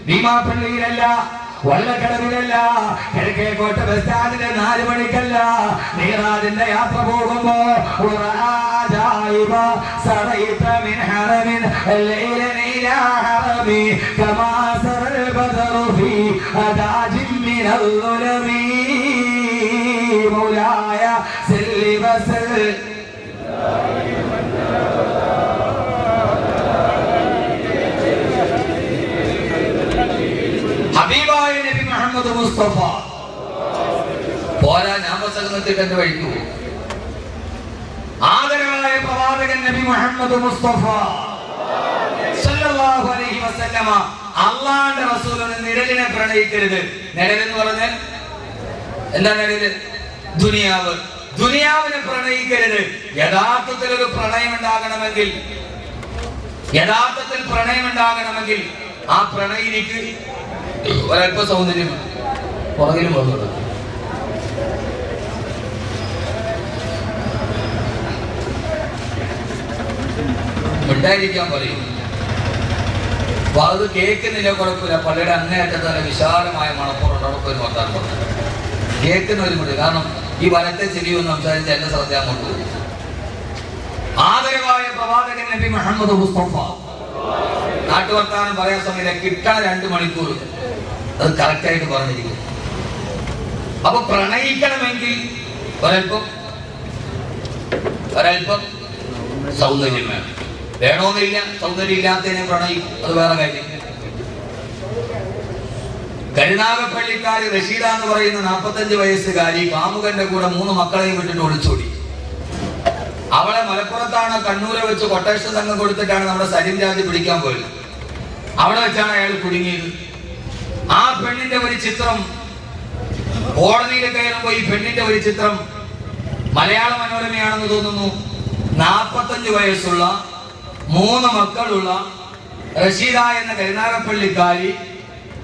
ഭീമാപ്പള്ളിയിലല്ല, വള്ളക്കടവിലല്ല, Kizhakkekotta bus സ്റ്റാൻഡിലെ 4 മണിക്കല്ല. മിഅ്റാജിന്റെ യാത്ര പോകുമ്പോ സറൈത മിൻ ഹറമിൻ ലൈലൻ ഇലാ ഹറമി കമാ സറൽ ബദറു ഫീ അദാജിൻ മിനൽ ളുലമി മൗലായ സല്ലി വസൽ. ഹബീബായ നബി മുഹമ്മദ് മുസ്തഫ പോരാ, ഞാൻ പ്രസംഗത്തിൽ എന്റെ വഴിക്കു. ആദരവായ പ്രവാചകൻ നബി മുഹമ്മദ് മുസ്തഫ സല്ലല്ലാഹു അലൈഹി വസല്ലമ അല്ലാഹുവിന്റെ റസൂലിനെ നിഴലിനെ പ്രണയിക്കരുത്. നിഴലെന്ന് പറഞ്ഞാൽ എന്താ? നിഴല് ദുനിയാവ്. ദുനിയാവിനെ പ്രണയിക്കരുത്. യഥാർത്ഥത്തിൽ ഒരു പ്രണയം ഉണ്ടാകണമെങ്കിൽ ആ പ്രണയിനിക്ക് ഒരല്പ സൗന്ദര്യം പുറകിലും വന്നത്. മിണ്ടായിരിക്കാൻ പറയും. അപ്പൊ അത് കേൾക്കുന്നില്ല, കുഴപ്പമില്ല. പള്ളിയുടെ അങ്ങേയറ്റത്ത് നല്ല വിശാലമായ മണപ്പുറം അവിടെ പോയി നോക്കാൻ പറഞ്ഞു. കേൾക്കുന്നവരും കൂടി, കാരണം ഈ വലത്തെ ചെവിയൊന്ന് സംസാരിച്ച് എന്റെ ശ്രദ്ധ അങ്ങോട്ട് പോകും. ആദരവായ പ്രവാചകൻ നബി മുഹമ്മദ് മുസ്തഫ നാട്ടുവർത്താനം പറയാൻ സമയത്ത് കിട്ടാൻ 2 മണിക്കൂർ അത് കറക്റ്റായിട്ട് പറഞ്ഞിരിക്കും. അപ്പൊ പ്രണയിക്കണമെങ്കിൽ ഒരൽപ്പം സൗന്ദര്യം വേണം. വേണമെന്നില്ല, സൗന്ദര്യം ഇല്ലാത്തതിനെ പ്രണയിക്കും, അത് വേറെ കാര്യം. കരുനാഗപ്പള്ളിക്കാരി റഷീദ എന്ന് പറയുന്ന 45 വയസ്സുകാരി കാമുകന്റെ കൂടെ 3 മക്കളെയും വിട്ടിട്ട് ഒളിച്ചോടി. അവളെ മലപ്പുറത്താണ് കണ്ണൂരെ വെച്ച് കൊട്ടേഷൻ സംഘം കൊടുത്തിട്ടാണ് നമ്മുടെ സലിം രാജ് പിടിക്കാൻ പോയത്. അവിടെ വെച്ചാണ് അയാൾ കുടുങ്ങിയത്. ആ പെണ്ണിന്റെ ഒരു ചിത്രം കോടതിയിൽ കയറുമ്പോൾ ഈ പെണ്ണിന്റെ ഒരു ചിത്രം മലയാള മനോരമയാണെന്ന് തോന്നുന്നു. 45 വയസ്സുള്ള 3 മക്കളുള്ള റഷീദ എന്ന കരുനാഗപ്പള്ളിക്കാരി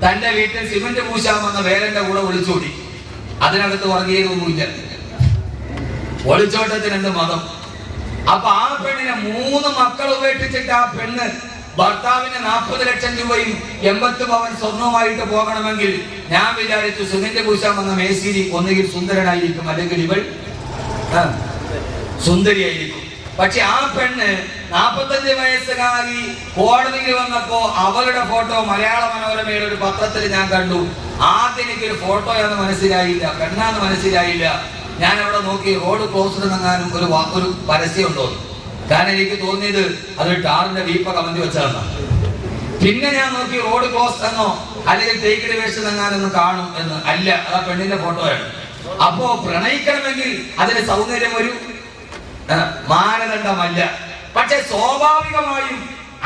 തന്റെ വീട്ടിൽ സിമന്റ് പൂശാമെന്ന വേലന്റെ കൂടെ ഒളിച്ചോടി. അതിനകത്ത് വർഗീയതൊന്നുമില്ല, ഒളിച്ചോട്ടത്തിന് എന്ത് മതം. അപ്പൊ ആ പെണ്ണിനെ 3 മക്കൾ ഉപേക്ഷിച്ചിട്ട് ആ പെണ്ണ് ഭർത്താവിന് 40 ലക്ഷം രൂപയും 80 പവൻ സ്വർണവുമായിട്ട് പോകണമെങ്കിൽ ഞാൻ വിചാരിച്ചു സിമന്റ് പൂശാമെന്ന മേശിരി ഒന്നുകിൽ സുന്ദരനായിരിക്കും, അല്ലെങ്കിൽ ഇവൾ സുന്ദരിയായിരിക്കും. പക്ഷെ ആ പെണ്ണ് 45 വയസ്സുകാരി കോടതിയിൽ വന്നപ്പോ അവളുടെ ഫോട്ടോ മലയാള മനോരമയുടെ ഒരു പത്രത്തിൽ ഞാൻ കണ്ടു. ആദ്യം എനിക്കൊരു ഫോട്ടോയാന്ന് മനസ്സിലായില്ല, പെണ്ണാന്ന് മനസ്സിലായില്ല. ഞാൻ അവിടെ നോക്കി റോഡ് ക്ലോസ്ഡ് എന്നെങ്ങാനും ഒരു പരസ്യം ഉണ്ടോ. കാരണം എനിക്ക് തോന്നിയത് അതൊരു ടാറിന്റെ വീപ്പ കമന്തി വെച്ചാണ്. പിന്നെ ഞാൻ നോക്കി റോഡ് ക്ലോസ് എന്നോ അല്ലെങ്കിൽ ടേക്ക് വേസ്റ്റ് എന്നെങ്ങാനൊന്നും കാണും എന്ന്. അല്ല, അത് ആ പെണ്ണിന്റെ ഫോട്ടോയാണ്. അപ്പോ പ്രണയിക്കണമെങ്കിൽ അതിന് സൗന്ദര്യം ഒരു മാനദണ്ഡമല്ല. പക്ഷെ സ്വാഭാവികമായും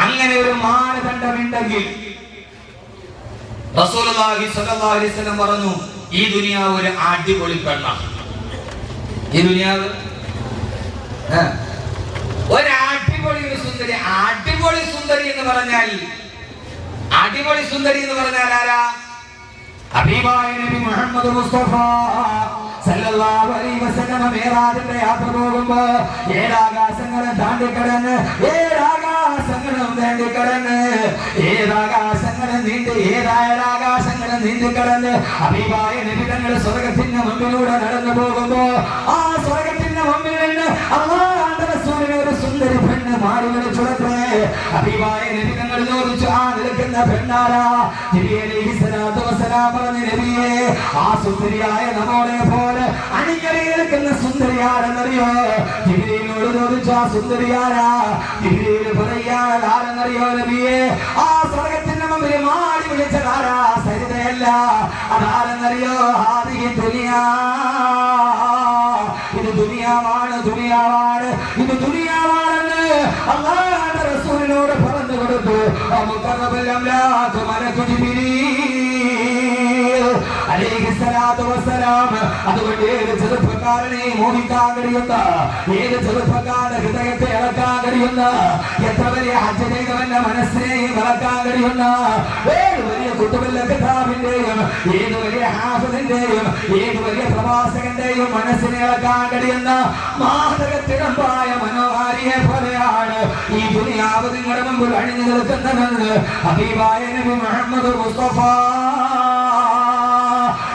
അങ്ങനെ ഒരു മാനദണ്ഡമുണ്ടെങ്കിൽ റസൂലുള്ളാഹി സ്വല്ലല്ലാഹു അലൈഹി വസല്ലം പറഞ്ഞു, ഈ ദുനിയാവ് ഒരു അടിപൊളി പെണ്ണാണ്. ഈ ദുനിയാവ് ഒരു അടിപൊളി സുന്ദരി. അടിപൊളി സുന്ദരി എന്ന് പറഞ്ഞാൽ ആരാ? ഹബീബായ നബി മുഹമ്മദ് മുസ്തഫ സല്ലല്ലാഹു അലൈഹി വസല്ലം മിഅ്റാജിന്റെ യാത്ര പോകുമ്പോ 7 ആകാശങ്ങളും താണ്ടിക്കടന്ന് 7 ആകാശങ്ങളും നീന്തിക്കടന്ന് ഹബീബായ നബി തങ്ങൾ സ്വർഗ്ഗത്തിന്റെ മുമ്പിലൂടെ നടന്നു പോകുമ്പോ ആ സ്വർഗ്ഗത്തിന്റെ മുമ്പിൽ നിന്ന് അല്ലാഹുവിന്റെ റസൂലിനെ ഒരു സുന്ദരി പെണ്ണ് മാറി വിളിച്ചുടത്രേ. ഹബീബായ നബി തങ്ങൾ ചോദിച്ചു, ആ നിൽക്കുന്ന പെണ്ണാരാ? നബി അലൈഹിസ്സലാത്തു വസ്സലാം പറഞ്ഞു, നബിയേ, ആ സുന്ദരിയായ നമ്മോടെ പോലെ അണിഞ്ഞറിയിരിക്കുന്ന സുന്ദരിയാരെന്നറിയോ? ജിബ്രീലിനോട് ചോദിച്ചു, ആ സുന്ദരിയാരാ? ജിബ്രീൽ പറയാൻ ആരെന്നറിയോ നബിയേ? ആ സ്വർഗ്ഗത്തിന്റെ മുമ്പിൽ മാറി വിളിച്ചതാരാ? സരിതയല്ല, അതാരെന്നറിയോ? ഹാദിഹി ദുനിയാ, ഇത് ദുനിയാവാണെന്ന് അല്ലാഹുവിന്റെ റസൂലിനോട് പറഞ്ഞു കൊടുത്തു. അതുകൊണ്ട് ഏത് ചെറുപ്പക്കാരനെ മോഹിക്കാൻ കഴിയുന്ന, ഏത് ചെറുപ്പക്കാരന്റെ ഹൃദയത്തെ ഇളക്കാൻ കഴിയുന്ന, എത്ര വലിയ ഹജ്ജ് ചെയ്തവന്റെ മനസ്സിനെയും ഇളക്കാൻ കഴിയുന്ന, ഏത് വലിയ കുത്തുബിന്റെ കിതാബിന്റെയും ഏത് വലിയ ഹാഫിദിന്റെ സഹാബിയുടെയും ഏത് വലിയ പ്രവാസകന്റെയും മനസ്സിനെ ഇളക്കാൻ കഴിയുന്ന മാതകത്തിടമ്പായ മനോഹാരിയെ പോലെയാണ് ഈ ദുനിയാവ് നിങ്ങളുടെ മുമ്പിൽ അണിഞ്ഞു നിൽക്കുന്നതെന്ന് ഹബീബായ നബി മുഹമ്മദ് മുസ്തഫ.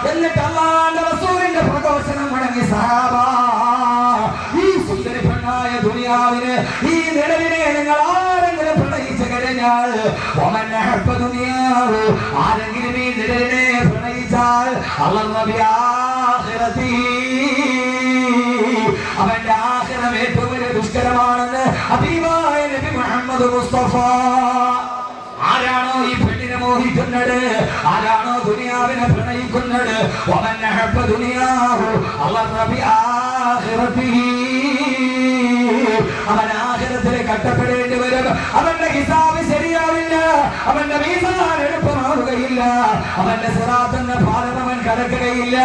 എന്നിട്ട് അല്ലാഹുവിന്റെ റസൂലിന്റെ പ്രഘോഷണം മുടങ്ങി സഹാബ, ഈ സുന്ദരി പെണ്ണായ ദുനിയാവിന്, ഈ നിലവിനെ നിങ്ങൾ ആരെങ്കിലും പ്രണയിച്ചു കഴിഞ്ഞാൽ, ആരെങ്കിലും ഈ നിലവിനെ പ്രണയിച്ചാൽ അവന്റെ ആഖിറം ഏറ്റവും വലിയ ദുഷ്കരമാണെന്ന് ഹബീബായ നബി മുഹമ്മദ് മുസ്തഫ. ആരാണോ ഈ പെണ്ണിനെ മോഹിക്കുന്നത്, ആരാണോ ദുനിയാവിനെ പ്രണയിക്കുന്നത്, അവൻ ആഖിറത്തിലെ കഷ്ടപ്പെടേണ്ടി വരും. അവന്റെ ഹിസാബ് ശരിയാവില്ല, അവന്റെ മീസാൻ എളുപ്പമാവുകയില്ല, അവന്റെ സിറാത്ത് എന്ന പാലം അവൻ കടക്കുകയില്ല,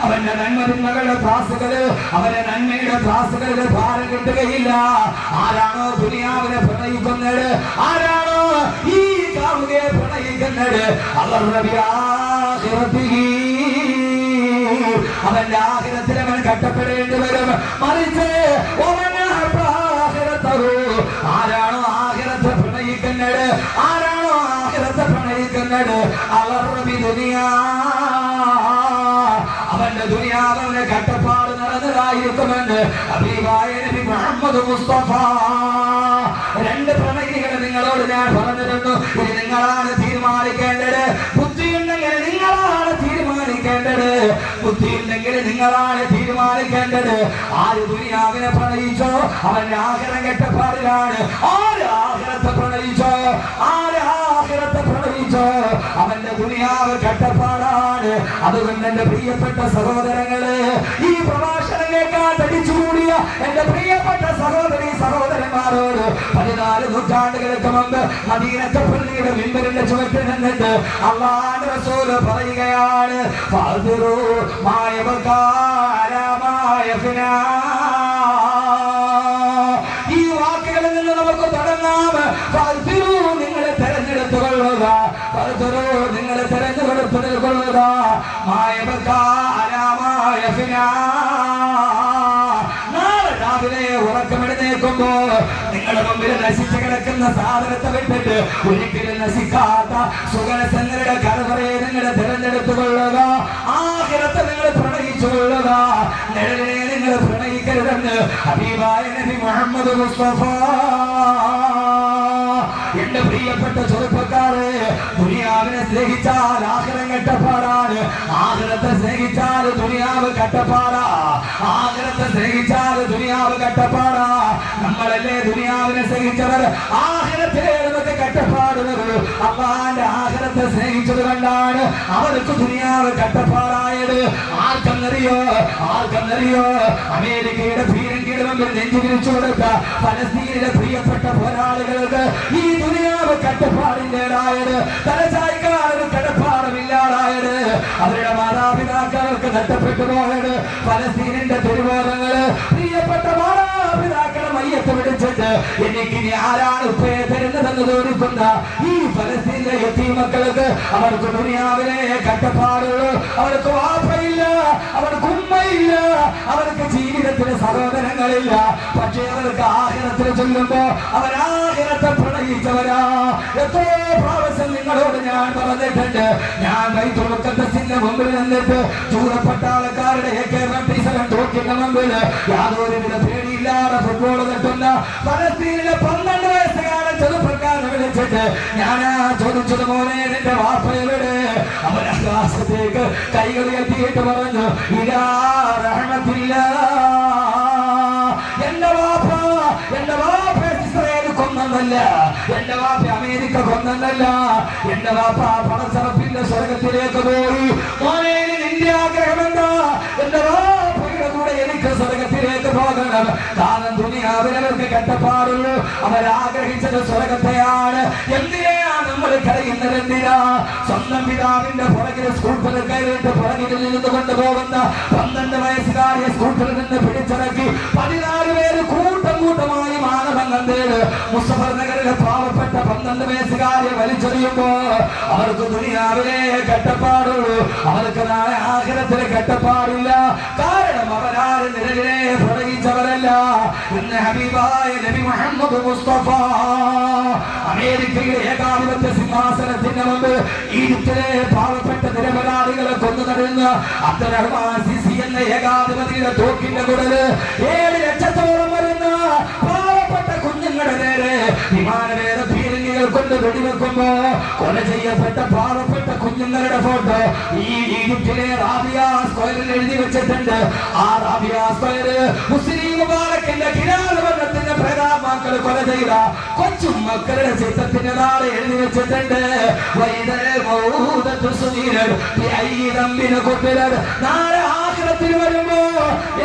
അവന്റെ നന്മകളുടെ ത്രാസുകളിൽ, അവന്റെ നന്മയുടെ ത്രാസുകളിൽ ഭാരം കിട്ടുകയില്ല. ആരാണോ ദുനിയാവിനെ പ്രണയിക്കുന്നത്, ആരാണോ ഈ കാമുകയെ പ്രണയിക്കുന്നത്, അവന്റെ ആഖിറത്തിൽ അവൻ കഷ്ടപ്പെടേണ്ടി വരും. മറിച്ച് ആരാണോ ആഖിറത്തെ പ്രണയിക്കുന്നത്, ആരാണോ ആഖിറത്തെ പ്രണയിക്കുന്നത്, അവന്റെ ദുനിയാവ് അവന്റെ കഷ്ടപ്പാട് നടന്നതായിരിക്കുമെന്ന് ഹബീബായ നബി മുഹമ്മദ് മുസ്തഫ. രണ്ട് പ്രണയികളെ നിങ്ങളോട് ഞാൻ പറഞ്ഞിരുന്നു. ഇത് നിങ്ങളാണ് തീരുമാനിക്കേണ്ടത്. ബുദ്ധിയുണ്ടെങ്കിൽ നിങ്ങളാണ് തീരുമാനിക്കേണ്ടത്, ബുദ്ധിയുണ്ടെങ്കിൽ നിങ്ങളാണ് തീരുമാനിക്കേണ്ടത്. ആര് ദുനിയാവിനെ പ്രണയിച്ചോ അവന്റെ ആഖിറം കെട്ടപ്പാടിലാണ്. ആര് ആഖിറത്തെ പ്രണയിച്ചോ, ആര് ആഖിറത്തെ പ്രണയിച്ചോ അവന്റെ ദുനിയാവ് കെട്ടപ്പാടാണ്. അതുകൊണ്ട് എന്റെ പ്രിയപ്പെട്ട സഹോദരങ്ങള്, ഈ പ്രഭാഷണം കേൾക്കാൻ തടിച്ചുകൂടിയ എന്റെ പ്രിയപ്പെട്ട സഹോദരി സഹോദരന്മാരോട് 14 നൂറ്റാണ്ടുകൾക്ക് മുമ്പ് മദീനത്തെ പള്ളിയുടെ മിമ്പറിന്റെ ചുവട്ടിൽ നിന്നിട്ട് അല്ലാഹുവിന്റെ റസൂൽ പറയുകയാണ്, ഈ വാക്കുകളിൽ നിന്ന് നമുക്ക് തുടങ്ങാം. നിങ്ങളെ തെരഞ്ഞെടുത്തുകൊള്ളുക, നിങ്ങളെ തെരഞ്ഞെടുത്തുകൊള്ളുക. നാളെ രാവിലെ ഉറക്കമെഴുന്നേൽക്കുമ്പോ നിങ്ങളുടെ മുമ്പിൽ നശിച്ചു കിടക്കുന്ന സാധനത്തെ വിട്ടിട്ട് ഒരിക്കലും നശിക്കാത്ത സുഗരസങ്ങളുടെ കലവറയെ നിങ്ങളെ തെരഞ്ഞെടുത്തുകൊള്ളുക. ആഖിറത്തെ നിങ്ങൾ പ്രണയിച്ചുകൊള്ളുക, നിഴലിനെ നിങ്ങൾ പ്രണയിക്കരുതെന്ന് ഹബീബായ നബി മുഹമ്മദ് മുസ്തഫ. എന്റെ പ്രിയപ്പെട്ട ചെറുപ്പക്കാരെ, ദുനിയാവിനെ സ്നേഹിച്ചാൽ ആഖിറം കെട്ടപ്പാടാണ്, ആഖിറത്തെ സ്നേഹിച്ചാൽ ദുനിയാവ് കെട്ടപ്പാടാ, ആഖിറത്തെ സ്നേഹിച്ചാൽ ദുനിയാവ് കെട്ടപ്പാടാ. നമ്മളല്ലേ ദുനിയാവിനെ സ്നേഹിച്ചവർ, ആഖിറത്തിലെ നമുക്ക് കെട്ടപ്പാടുന്നത്. അല്ലാഹുവിന്റെ ആഖിറത്തെ സ്നേഹിച്ചത് കൊണ്ടാണ് അവർക്ക് ദുനിയാവ് കെട്ടപ്പാടായത്. ആർക്കെന്നറിയോ, ആർക്കെന്നറിയോ? അമേരിക്കയുടെ പീരങ്കിയുടെ മുമ്പിൽ നെഞ്ചു വിരിച്ചു കൊടുത്ത ഫലസ്തീനിലെ പ്രിയപ്പെട്ട പോരാളികൾക്ക് ഈ ദുനിയാവ് കെട്ടപ്പാടിൻ്റെതായത്, തലചായ്ക്കാരൊരു കടപ്പാടുമില്ലാതായത്, അവരുടെ മാതാപിതാക്കൾക്ക് നഷ്ടപ്പെട്ടു പോയത്, ഫലസ്തീനിന്റെ തെരുവോരങ്ങള് പ്രിയപ്പെട്ട മാതാപിതാക്കളെ മയ്യത്ത് പിടിച്ചിട്ട് എനിക്കിനി ആരാണ് ഉപ്പയെ തരുന്നതെന്ന് തോന്നിക്കുന്ന ഈ ഫലസ്തീനിലെ യതീമക്കൾക്ക് അവർക്ക് ദുനിയാവിലെ കെട്ടപ്പാടുള്ളൂ. അവർക്ക് വാപ്പയില്ല, അവർക്ക് ഉമ്മയില്ല, അവർക്ക് ജീവിതത്തിലെ സഹോദരങ്ങളില്ല. പക്ഷേ അവർക്ക് ആഖിറത്തിൽ ചൊല്ലുമ്പോ അവർ ആഖിറത്തെ പ്രണയിച്ചവരാ. എത്രയോ പ്രാവശ്യം നിങ്ങളോട് ഞാൻ പറഞ്ഞിട്ടുണ്ട്. ഞാൻ ബൈത്തുൽ മുഖദ്ദസിന്റെ മുമ്പിൽ നിന്നിട്ട് ചൂരപ്പട്ടാളക്കാരുടെ AK-47 തോക്കിന്റെ മുമ്പിൽ യാതൊരുവിധ പേടിയില്ലാതെ ഫുട്ബോൾ തട്ടുന്ന ഫലസ്തീനിലെ 12 വയസ്സുകാരൻ ചെറുപ്പക്കാരനെ വിളിച്ചിട്ട് ഞാനാ ചോദിച്ചത്, മോനെ നിന്റെ വാപ്പ എവിടെ? അവൻ ആകാശത്തേക്ക് കൈകൾ എത്തിയിട്ട് പറഞ്ഞു, ഇലാ റഹ്മത്തില്ലാ. എന്റെ വാപ്പ, എന്റെ വാപ്പ ഇസ്രായേൽ കൊന്നല്ല, എന്റെ വാപ്പ അമേരിക്ക കൊന്നല്ല, എന്റെ വാപ്പ പണച്ചറപ്പിന്റെ സ്വർഗത്തിലേക്ക് പോയി. മോനെ നിന്റെ ആഗ്രഹം എന്താ? എന്റെ വാപ്പയുടെ കൂടെ എനിക്ക് സ്വർഗത്തിലേക്ക് പോകണം. കാരണം ദുനിയാവിനവർക്ക് കെട്ടപ്പാടുള്ളൂ. അവരാഗ്രഹിച്ചത് സ്വർഗത്തെയാണ്. എന്തിനാ നമ്മൾ കരയുന്നത്? എന്തിനാ? സ്വന്തം പിതാവിന്റെ പുറകിൽ സ്കൂട്ടറിൽ കയറിയിട്ട് പുറകിൽ നിന്ന് കൊണ്ടുപോകുന്ന 12 വയസ്സുകാരിയെ സ്കൂട്ടറിൽ നിന്ന് പിടിച്ചിറക്കി 14 പേര് കൂട്ടം കൂട്ടമായി മുസഫർ നഗറിലെ പാവപ്പെട്ട 12 വയസ്സുകാരെ വലിച്ചെറിയുമ്പോ അവർക്ക് ദുനിയാവിലെ കെട്ടപ്പാടുള്ളൂ, അവർക്ക് നാളെ ആഖിറത്തിലെ കെട്ടപ്പാടില്ല. കാരണം അവരാരും നിഴലിനെ പ്രണയിച്ചവരല്ല. ഇന്ന് ഹബീബായ നബി മുഹമ്മദ് മുസ്തഫ അമേരിക്കയിലെ ഏകാധിപത്യ സിംഹാസനത്തിന് മുമ്പ് ഈജിപ്തിലെ പാവപ്പെട്ട നിരപരാധികളെ കൊന്നു നടന്ന അബ്ദുറഹ്മാൻ സിസി എന്ന ഏകാധിപതിയുടെ തോക്കിന്റെ കുടല് 7 ലക്ഷത്തോളം വരുന്ന പാവപ്പെട്ട കുഞ്ഞുങ്ങളുടെ നേരെ വിമാനവേദ പീരങ്കികൾ കൊണ്ട് വെടിവെക്കുമ്പോ കൊല ചെയ്യപ്പെട്ട പാവപ്പെട്ട കുഞ്ഞുങ്ങളുടെ ഫോട്ടോ ഈ ഈജിപ്തിലെ റാബിയ സ്ക്വയറിൽ എഴുതി വെച്ചിട്ടുണ്ട്. ആ റാബിയ സ്ക്വയർ മുസ്ലിം മുബാറക്കിന്റെ കിരാതവർണ്ണത്തിന്റെ പ്രേതാത്മാക്കൾ കൊല ചെയ്ത കൊച്ചു മക്കളുടെ ചിത്രത്തിന്റെ നാളെ എഴുതി വെച്ചിട്ടുണ്ട്. നാളെ ആഖിറത്തിൽ വരുമ്പോ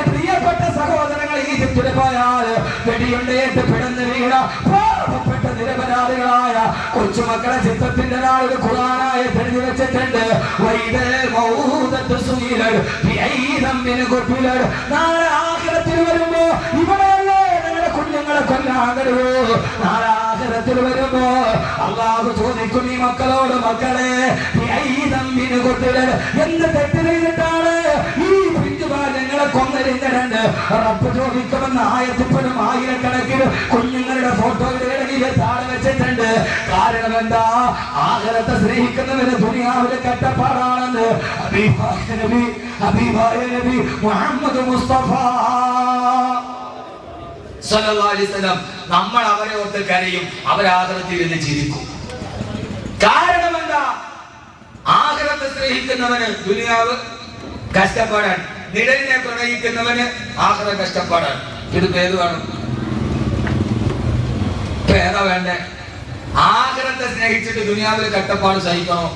പ്രിയപ്പെട്ട സഹോദരങ്ങൾ ഈജിപ്തിൽ പോയാൽ വെടിയുണ്ടേറ്റ് പിടന്ന് വീണ പാവപ്പെട്ട നിരപരാധികളായ കൊച്ചുമക്കളെ ചിത്രത്തിന്റെ നാളിൽ ഖുർആനായി എഴുതി വെച്ചിട്ടുണ്ട്. നാളെ ആഖിറത്തിൽ വരുമ്പോ ഇവിടെയല്ലേ നിങ്ങളുടെ കുഞ്ഞുങ്ങളെ കൊല്ലാൻ കഴിയൂ. നാളെ ആഖിറത്തിൽ വരുമ്പോ അല്ലാഹു ചോദിക്കും ഈ മക്കളോട്, മക്കളെ എന്ത് തെറ്റ് ചെയ്തിട്ടാണ് ഈ പിഞ്ചുബാലങ്ങളെ കൊന്നരിഞ്ഞിട്ടുണ്ട്? റബ്ബ് ചോദിക്കുമെന്ന് ആയത്തിപ്പോഴും ആയിരക്കണക്കിന് കുഞ്ഞുങ്ങളുടെ ഫോട്ടോയുടെ താഴെ വെച്ചിട്ടുണ്ട്. കാരണം എന്താ? ആഖിറത്തെ സ്നേഹിക്കുന്നവര് ദുനിയാവിലെ കട്ടപ്പാടാണെന്ന് ഹബീബായ നബി മുഹമ്മദ് മുസ്തഫ സല്ലല്ലാഹു അലൈഹി വസല്ലം. നമ്മൾ അവരെ ഓർത്ത് കരയും, അവരാഖിറത്തിൽ നിന്ന് ചിരിക്കും. കാരണം എന്താ? ആഖിറത്തെ സ്നേഹിക്കുന്നവന് ദുനിയാവ് കഷ്ടപ്പാടാണ്, നിഴലിനെ പ്രണയിക്കുന്നവന് ആഖിറത്ത് കഷ്ടപ്പാടാണ്. ഇത് പേര് വേണം, പേര വേണ്ടേ? ആഖിറത്തെ സ്നേഹിച്ചിട്ട് ദുനിയാവിൽ കഷ്ടപ്പാട് സഹിക്കണോ?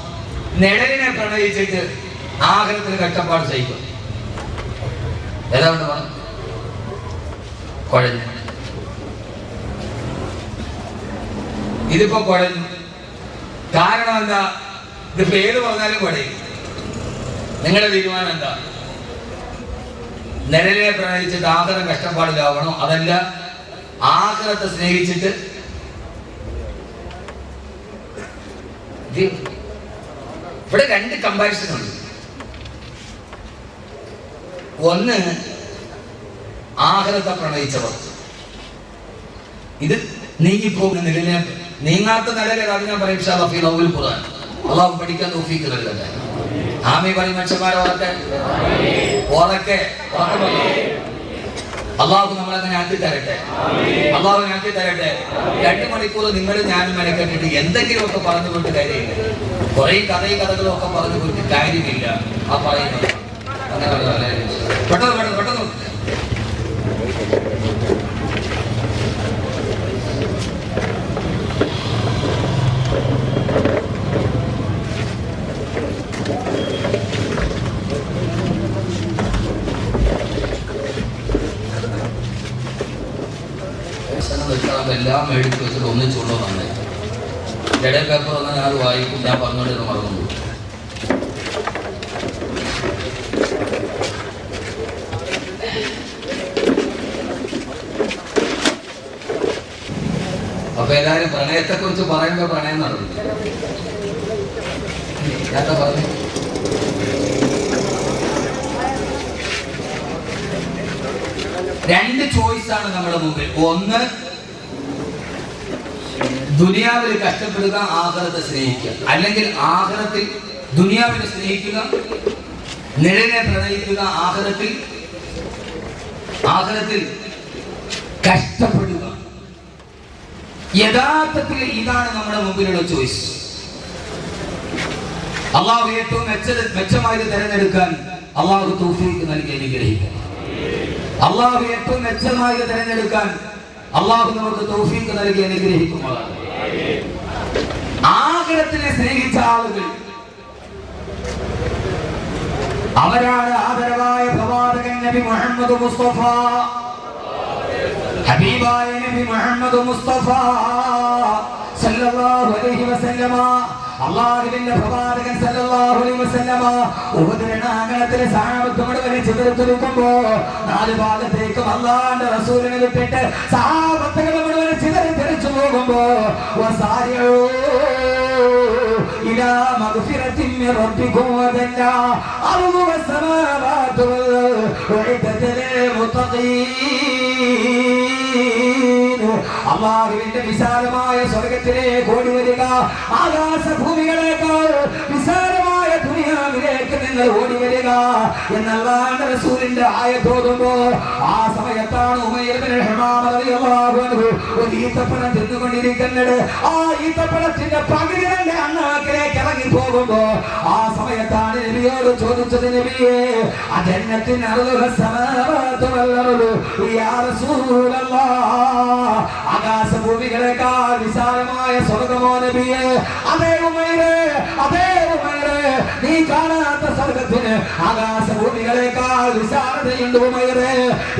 നിഴലിനെ പ്രണയിച്ചിട്ട് ആഖിറത്തിൽ കഷ്ടപ്പാട് സഹിക്കണം? ഏതാ കൊണ്ട് പറഞ്ഞു കുഴഞ്ഞു? ഇതിപ്പോ കുഴഞ്ഞു. കാരണം എന്താ? ഇത് പേര് പറഞ്ഞാലും കുഴയും. നിങ്ങളുടെ തീരുമാനം എന്താ? നിഴലിനെ പ്രണയിച്ചിട്ട് ആഖിറം കഷ്ടപ്പാടിലാവണോ, അതല്ല ആഖിറത്തെ സ്നേഹിച്ചിട്ട്? ഇവിടെ 2 കമ്പാരിസൺ ഉണ്ട്. ഒന്ന് ആഖിറത്തെ പ്രണയിച്ചവർ, ഇത് നീങ്ങിപ്പോകുന്ന നിഴലിനെ, നീങ്ങാത്ത നിഴലെ അത് ഞാൻ പറയും ഖുർആൻ. അള്ളാഹു പഠിക്കാൻ തൗഫീഖ് നൽകട്ടെ. ആമീൻ പറയും മനുഷ്യന്മാരെ ഉറക്കെ അള്ളാഹു നമ്മളങ്ങനെ ആക്കി തരട്ടെ. അള്ളാഹു ആക്കി തരട്ടെ. 2 മണിക്കൂർ നിങ്ങൾ ഞാനും മെനക്കെട്ടിട്ട് എന്തെങ്കിലുമൊക്കെ പറഞ്ഞു കൊണ്ട് കാര്യമില്ല. കുറെ കഥകളും ഒക്കെ പറഞ്ഞു കൊണ്ട് കാര്യമില്ല. ആ പറയുന്നത് അങ്ങനെ പെട്ടെന്ന് പെട്ടെന്ന് എല്ലാം മേടിച്ച് വെച്ചിട്ട് ഒന്നിച്ചുള്ളൂ. നന്നായി ഇടയിൽ പേപ്പർ വന്നാൽ ഞാൻ വായിക്കും, ഞാൻ പറഞ്ഞുകൊണ്ടിരുന്ന മറന്നു. അപ്പൊ എല്ലാരും പ്രണയത്തെ കുറിച്ച് പറയുമ്പോ പ്രണയം നടന്നു. എന്താ പറഞ്ഞു? രണ്ട് ചോയ്സാണ് നമ്മുടെ മുമ്പിൽ. ഒന്ന്, ദുനിയാവിൽ കഷ്ടപ്പെടുക, ആഖിറത്തെ സ്നേഹിക്കുക. അല്ലെങ്കിൽ ആഖിറത്തിൽ ദുനിയാവിനെ സ്നേഹിക്കുക, നിഴലിനെ പ്രണയിക്കുക, ആഖിറത്തിൽ കഷ്ടപ്പെടുക. യഥാർത്ഥത്തിൽ ഇതാണ് നമ്മുടെ മുമ്പിലുള്ള ചോയ്സ്. അള്ളാഹു ഏറ്റവും മെച്ചമായത് തിരഞ്ഞെടുക്കാൻ അള്ളാഹു തൗഫീഖ് നൽകി അനുഗ്രഹിക്കുക. അള്ളാഹു ഏറ്റവും മെച്ചമായത് തിരഞ്ഞെടുക്കാൻ അള്ളാഹു നമുക്ക് തൗഫീഖ് നൽകി അനുഗ്രഹിക്കുമാറാണ്. ആഖിറത്തിനെ സ്നേഹിച്ച ആളുകൾ അവരാണ് ആദരവായ പ്രവാചകൻ നബി മുഹമ്മദ് മുസ്തഫ, ഹബീബായ നബി മുഹമ്മദ് മുസ്തഫ സല്ലല്ലാഹു അലൈഹി വസല്ലമ. അല്ലാഹുവിന്റെ പ്രവാചകൻ സല്ലല്ലാഹു അലൈഹി വസല്ലമ ഉഹദ് രണാങ്കണത്തിലെ സഹാബത്ത് മുഴുവൻ ചിതറിത്തെറിക്കുമ്പോ നാല് ഭാഗത്തേക്കും അല്ലാഹുവിന്റെ റസൂലിനെ വിട്ടിട്ട് സഹാബത്തുകൾ മുഴുവൻ ചിതറിത്തെറിച്ചു പോകുമ്പോ വസാരിഊ ഇലാ മഗ്ഫിറത്തിൻ മിൻ റബ്ബികും വദല്ല അർദു വസ്സമാവാതു വഇദതൽ മുത്തഖീൻ. അല്ലാഹുവിന്റെ വിശാലമായ സ്വർഗ്ഗത്തിലേക്ക് ഓടി വരിക. ആകാശഭൂമികളേക്കാൾ വിശാലമായ ദുനിയാവിലേക്ക് നിങ്ങൾ ഓടി വരിക എന്നല്ലാഹുവിന്റെ റസൂലിന്റെ ആയത്ത് ഓതുമ്പോ ആ സമയത്താണ് ഉമയ്യ ഇബ്നു ഹമാമ റളിയല്ലാഹു അൻഹു ഒരു ഈത്തപ്പഴം തിന്നുകൊണ്ടിരിക്കുന്നത്. ആ ഈത്തപ്പഴത്തിന്റെ പകുതി തന്നെ അണ്ണാക്കിലേക്ക് ഇറങ്ങി പോകുമ്പോ ആ സമയത്താണ് നബിയോട് ചോദിച്ചത്, നബിയേ അജന്നത്തിൻ അർദുഹ സമാവാതു വൽ അർദു യാ റസൂലല്ലാഹ്, ആകാശഭൂമികളേക്കാൾ വിശാലമായ സ്വർഗ്ഗമോ നബിയേ? അതേ ഉമൈറേ, അതേ ഉമൈറേ, നീ കാണാത്ത സ്വർഗ്ഗത്തിന് ആകാശഭൂമികളേക്കാൾ വിശാലതയുണ്ട് ഉമൈറേ.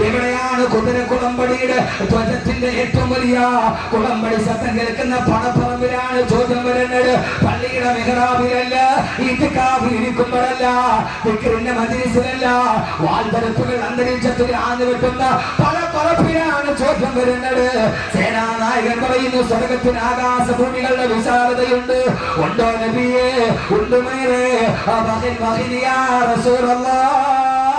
എവിടെയാണ് കുതിര കുളമ്പടിയുടെ ധ്വജത്തിന്റെ ഏറ്റവും വലിയ കുളമ്പടി ശബ്ദം കേൾക്കുന്ന പണപ്പറമ്പിലാണ് ചോദ്യം വരുന്നത്. പള്ളിയുടെ മെഹ്റാബിലല്ല, ഇത്തിക്കാഫിൽ ഇരിക്കുമ്പോഴല്ല, ദിക്റിന്റെ മജ്‌ലിസിലല്ല, വാൽതരപ്പുകൾ അന്തരീക്ഷത്തിൽ ആഞ്ഞു വെട്ടുന്ന പണപ്പറമ്പിലാണ് ചോദ്യം വരുന്നത്. സേനാനായകൻ പറയുന്നു സ്വർഗ്ഗത്തിന് ആകാശഭൂമികളുടെ വിശാലതയുണ്ട്. ഉണ്ടോ നബിയേ? ഉണ്ട് ഉമൈറേ. യാ റസൂലല്ലാഹ്,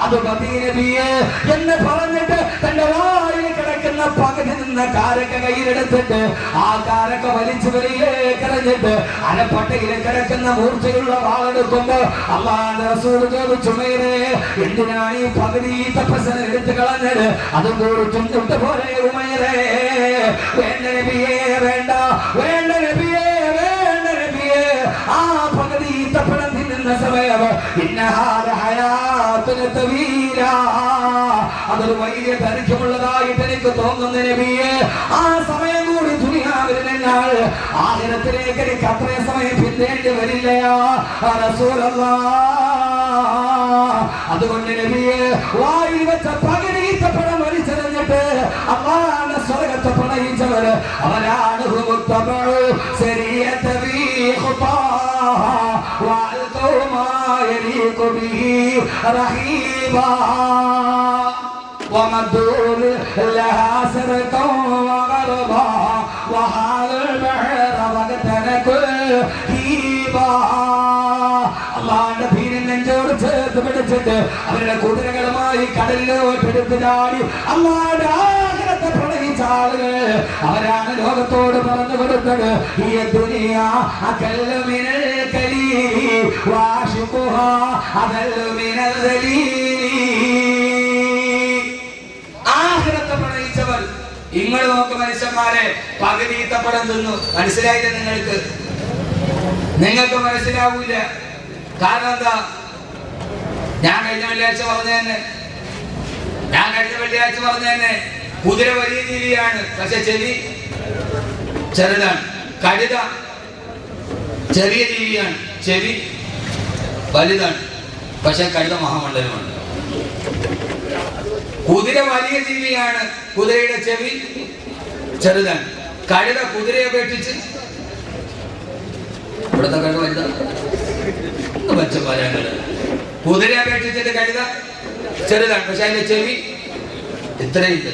അത് മതി നബിയേ എന്ന് പറഞ്ഞിട്ട് തന്റെ വായിൽ കിടക്കുന്ന പകുതി നിന്ന കാരക്ക കയ്യിലെടുത്തിട്ട് ആ കാരക്ക വലിച്ചു വെളിയിലേക്ക് എറിഞ്ഞിട്ട് അരപ്പട്ടയിൽ കിടക്കുന്ന മൂർച്ചയുള്ള വാളെടുക്കുമ്പോ അല്ലാഹുവിന്റെ റസൂൽ ചോദിച്ചു, ഉമൈറേ എന്തിനാണ് ഈ പകുതി തപസ്സനെ എടുത്ത് കളഞ്ഞത്? അതും കൂടി ചുണ്ടിട്ട് പോലെ ഉമൈറേ. വേണ്ട നബിയേ, വേണ്ട, വേണ്ട നബിയേ, വേണ്ട നബിയേ. ആ പകുതി തപ്പണം തിന്നുന്ന സമയം അതൊരു വലിയ ദൈർഘ്യമുള്ളതായിട്ട് എനിക്ക് തോന്നുന്നു നബിയേ. ആ സമയം കൂടി ദുനിയാവിൽ നിന്നാൽ ആഖിറത്തിലേക്ക് എനിക്ക് അത്രയും സമയം പിന്നേണ്ടി വരില്ലയാ റസൂലല്ലാഹ്. അതുകൊണ്ട് നബിയേ വായിൽ വെച്ച പകുതി ഈത്തപ്പഴം വലിച്ചെറിഞ്ഞിട്ട് അല്ലാഹുവിന്റെ സ്വർഗ്ഗത്തെ പ്രണയിച്ചവർ അവരാണ് മുത്തബഉ ശരീഅത ബി ഖുതാഹ വഅൽഖൗ മാ യലീഖു ബിഹി റഹീബാ ومدور لها سرقا وغربا وحال البحر وقتنكل هيبا. അള്ളാന്റെ ഭീരൻ നെഞ്ചോട് ചേർത്ത് പിടിച്ചിട്ട് അവരുടെ കുതിരകളുമായി കടലിലോട്ട് എടുത്ത് ചാടി അള്ളാന്റെ ആഗ്രഹത്തെ പ്രണയിച്ച ആളുകൾ അവരാണ് ലോകത്തോട് പറഞ്ഞു കൊടുത്തത്, ഈ ദുനിയാ അകല്ലു മിനൽ കലീലി വാശിഖുഹാ അകല്ലു മിനൽ ദലീലി. ആഖിറത്തെ പ്രണയിച്ചവർ നിങ്ങൾ നോക്ക് മനുഷ്യന്മാരെ, പകുതി ഈത്തപ്പഴം തിന്നു. മനസ്സിലായില്ല നിങ്ങൾക്ക്? നിങ്ങൾക്ക് മനസ്സിലാവൂല. കാരണം എന്താ? ഞാൻ കഴിഞ്ഞ വെള്ളിയാഴ്ച പറഞ്ഞ തന്നെ കുതിര വലിയ ജീവിയാണ്, പക്ഷെ ചെവി ചെറുതാണ്. കഴുത ചെറിയ ജീവിയാണ്, ചെവി വലുതാണ്, പക്ഷെ കഴുത മഹാമണ്ഡലമാണ്. കുതിര വലിയ ജീവിയാണ്, കുതിരയുടെ ചെവി ചെറുതാണ്. കഴുത കുതിരയെ അപേക്ഷിച്ച് ഇവിടുത്തെ കഴുത വലുതാണ്. മനുഷ്യന്മാരാണ്. കുതിരയെ അപേക്ഷിച്ചിട്ട് കഴുത ചെറുതാണ്, പക്ഷെ അതിന്റെ ചെവി ഇത്രയുണ്ട്.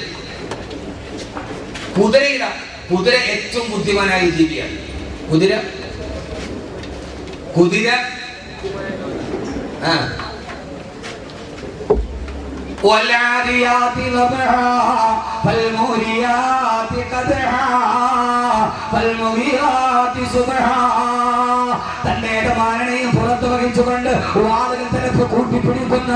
കുതിര ഏറ്റവും ബുദ്ധിമാനായ ജീവിയാണ്. കുതിര والعاديات ضبحا فالموريات قدحا فالمغيرات صبحا. തന്റെ മാരണയും പുറത്തു വഹിച്ചുകൊണ്ട് വാളുകൾ തലപ്പ് കൂട്ടിപ്പിടിക്കുന്ന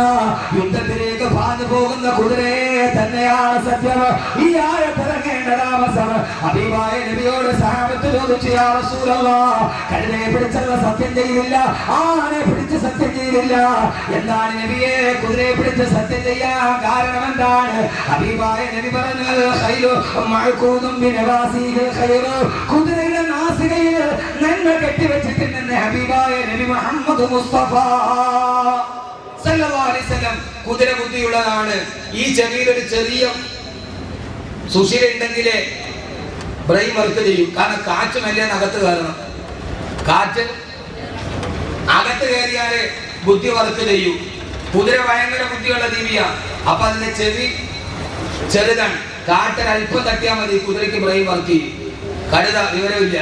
യുദ്ധത്തിലേക്ക് പാഞ്ഞു പോകുന്ന കുതിരയെ തന്നെയാണ് സത്യം. ഈ ആയത്തിറങ്ങേണ്ട താമസം ഹബീബായ നബിയോട് സഹാബത്ത് ചോദിച്ചു, യാ റസൂലല്ലാഹ്, കഴുതയെ പിടിച്ചല്ല സത്യം ചെയ്തില്ല, ആനെ പിടിച്ച് സത്യം ചെയ്തില്ല, എന്താണ് നബിയെ കുതിരയെ പിടിച്ച് സത്യം ചെയ്യാൻ കാരണം എന്താണ്? ഹബീബായ നബി പറഞ്ഞത്, ഖൈലു മഅഖൂദും ബിനവാസിഹിൽ ഖൈറു, കുതിരയുടെ നാസികയിൽ നന്മ കെട്ടിവെച്ചിട്ടുണ്ടെന്ന് ഹബീബായ നബി മുഹമ്മദ് മുസ്തഫ സല്ലല്ലാഹു അലൈഹി വസല്ലം. കുതിര ബുദ്ധിയുള്ളതാണ്. ഈ ചെവിയിൽ ഒരു ചെറിയ സുഷിര ഉണ്ടെങ്കിലേ ബ്രെയിൻ വർക്ക് ചെയ്യും. കാരണം കാറ്റ് മെല്ലെ അകത്ത് കയറണം. കാറ്റ് അകത്ത് കയറിയാല് ബുദ്ധി വർക്ക് ചെയ്യും. കുതിര ഭയങ്കര ബുദ്ധിയുള്ള ജീവിയാ. അപ്പൊ അതിന്റെ ചെവി ചെറുതാണ്. കാറ്റൊരു അല്പം തട്ടിയാൽ മതി, കുതിരയ്ക്ക് ബ്രെയിൻ വർക്ക് ചെയ്യും. കഴുത വിവരമില്ല,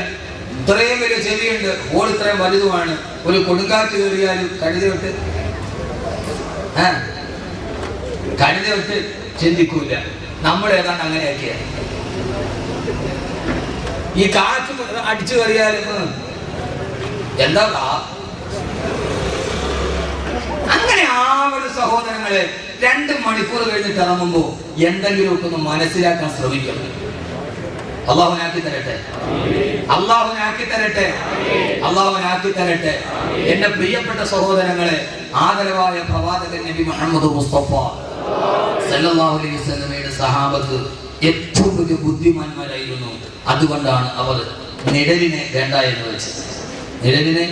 ഇത്രയും വലിയ ചെവിയുണ്ട്, ഓൾ ഇത്രയും വലുതുമാണ്. ഒരു കൊടുങ്കാറ്റ് കയറിയാലും കഴുത വിട്ട് ചിന്തിക്കൂല. നമ്മൾ ഏതാണ്ട് അങ്ങനെയൊക്കെയ. ഈ കാറ്റ് അടിച്ചു കയറിയാലും എന്താ അങ്ങനെ ആവൊരു സഹോദരങ്ങളെ 2 മണിക്കൂർ കഴിഞ്ഞിട്ട് ഇറങ്ങുമ്പോ എന്തെങ്കിലുമൊക്കെ ഒന്ന് മനസ്സിലാക്കാൻ ശ്രമിക്കണം. അള്ളാഹുനാക്കി തരട്ടെ, അള്ളാഹുനാക്കി തരട്ടെ, അള്ളാഹുനാക്കി തരട്ടെ. എന്റെ പ്രിയപ്പെട്ട സഹോദരങ്ങളെ, ആദരവായ പ്രവാചകൻ നബി മുഹമ്മദ് മുസ്തഫ സല്ലല്ലാഹു അലൈഹി വസല്ലമയുടെ സഹാബത്ത് ഏറ്റവും വലിയ ബുദ്ധിമാന്മാരായിരുന്നു. അതുകൊണ്ടാണ് അവർ നിഴലിനെ വേണ്ട എന്ന് വെച്ചത്. നിഴലിനെ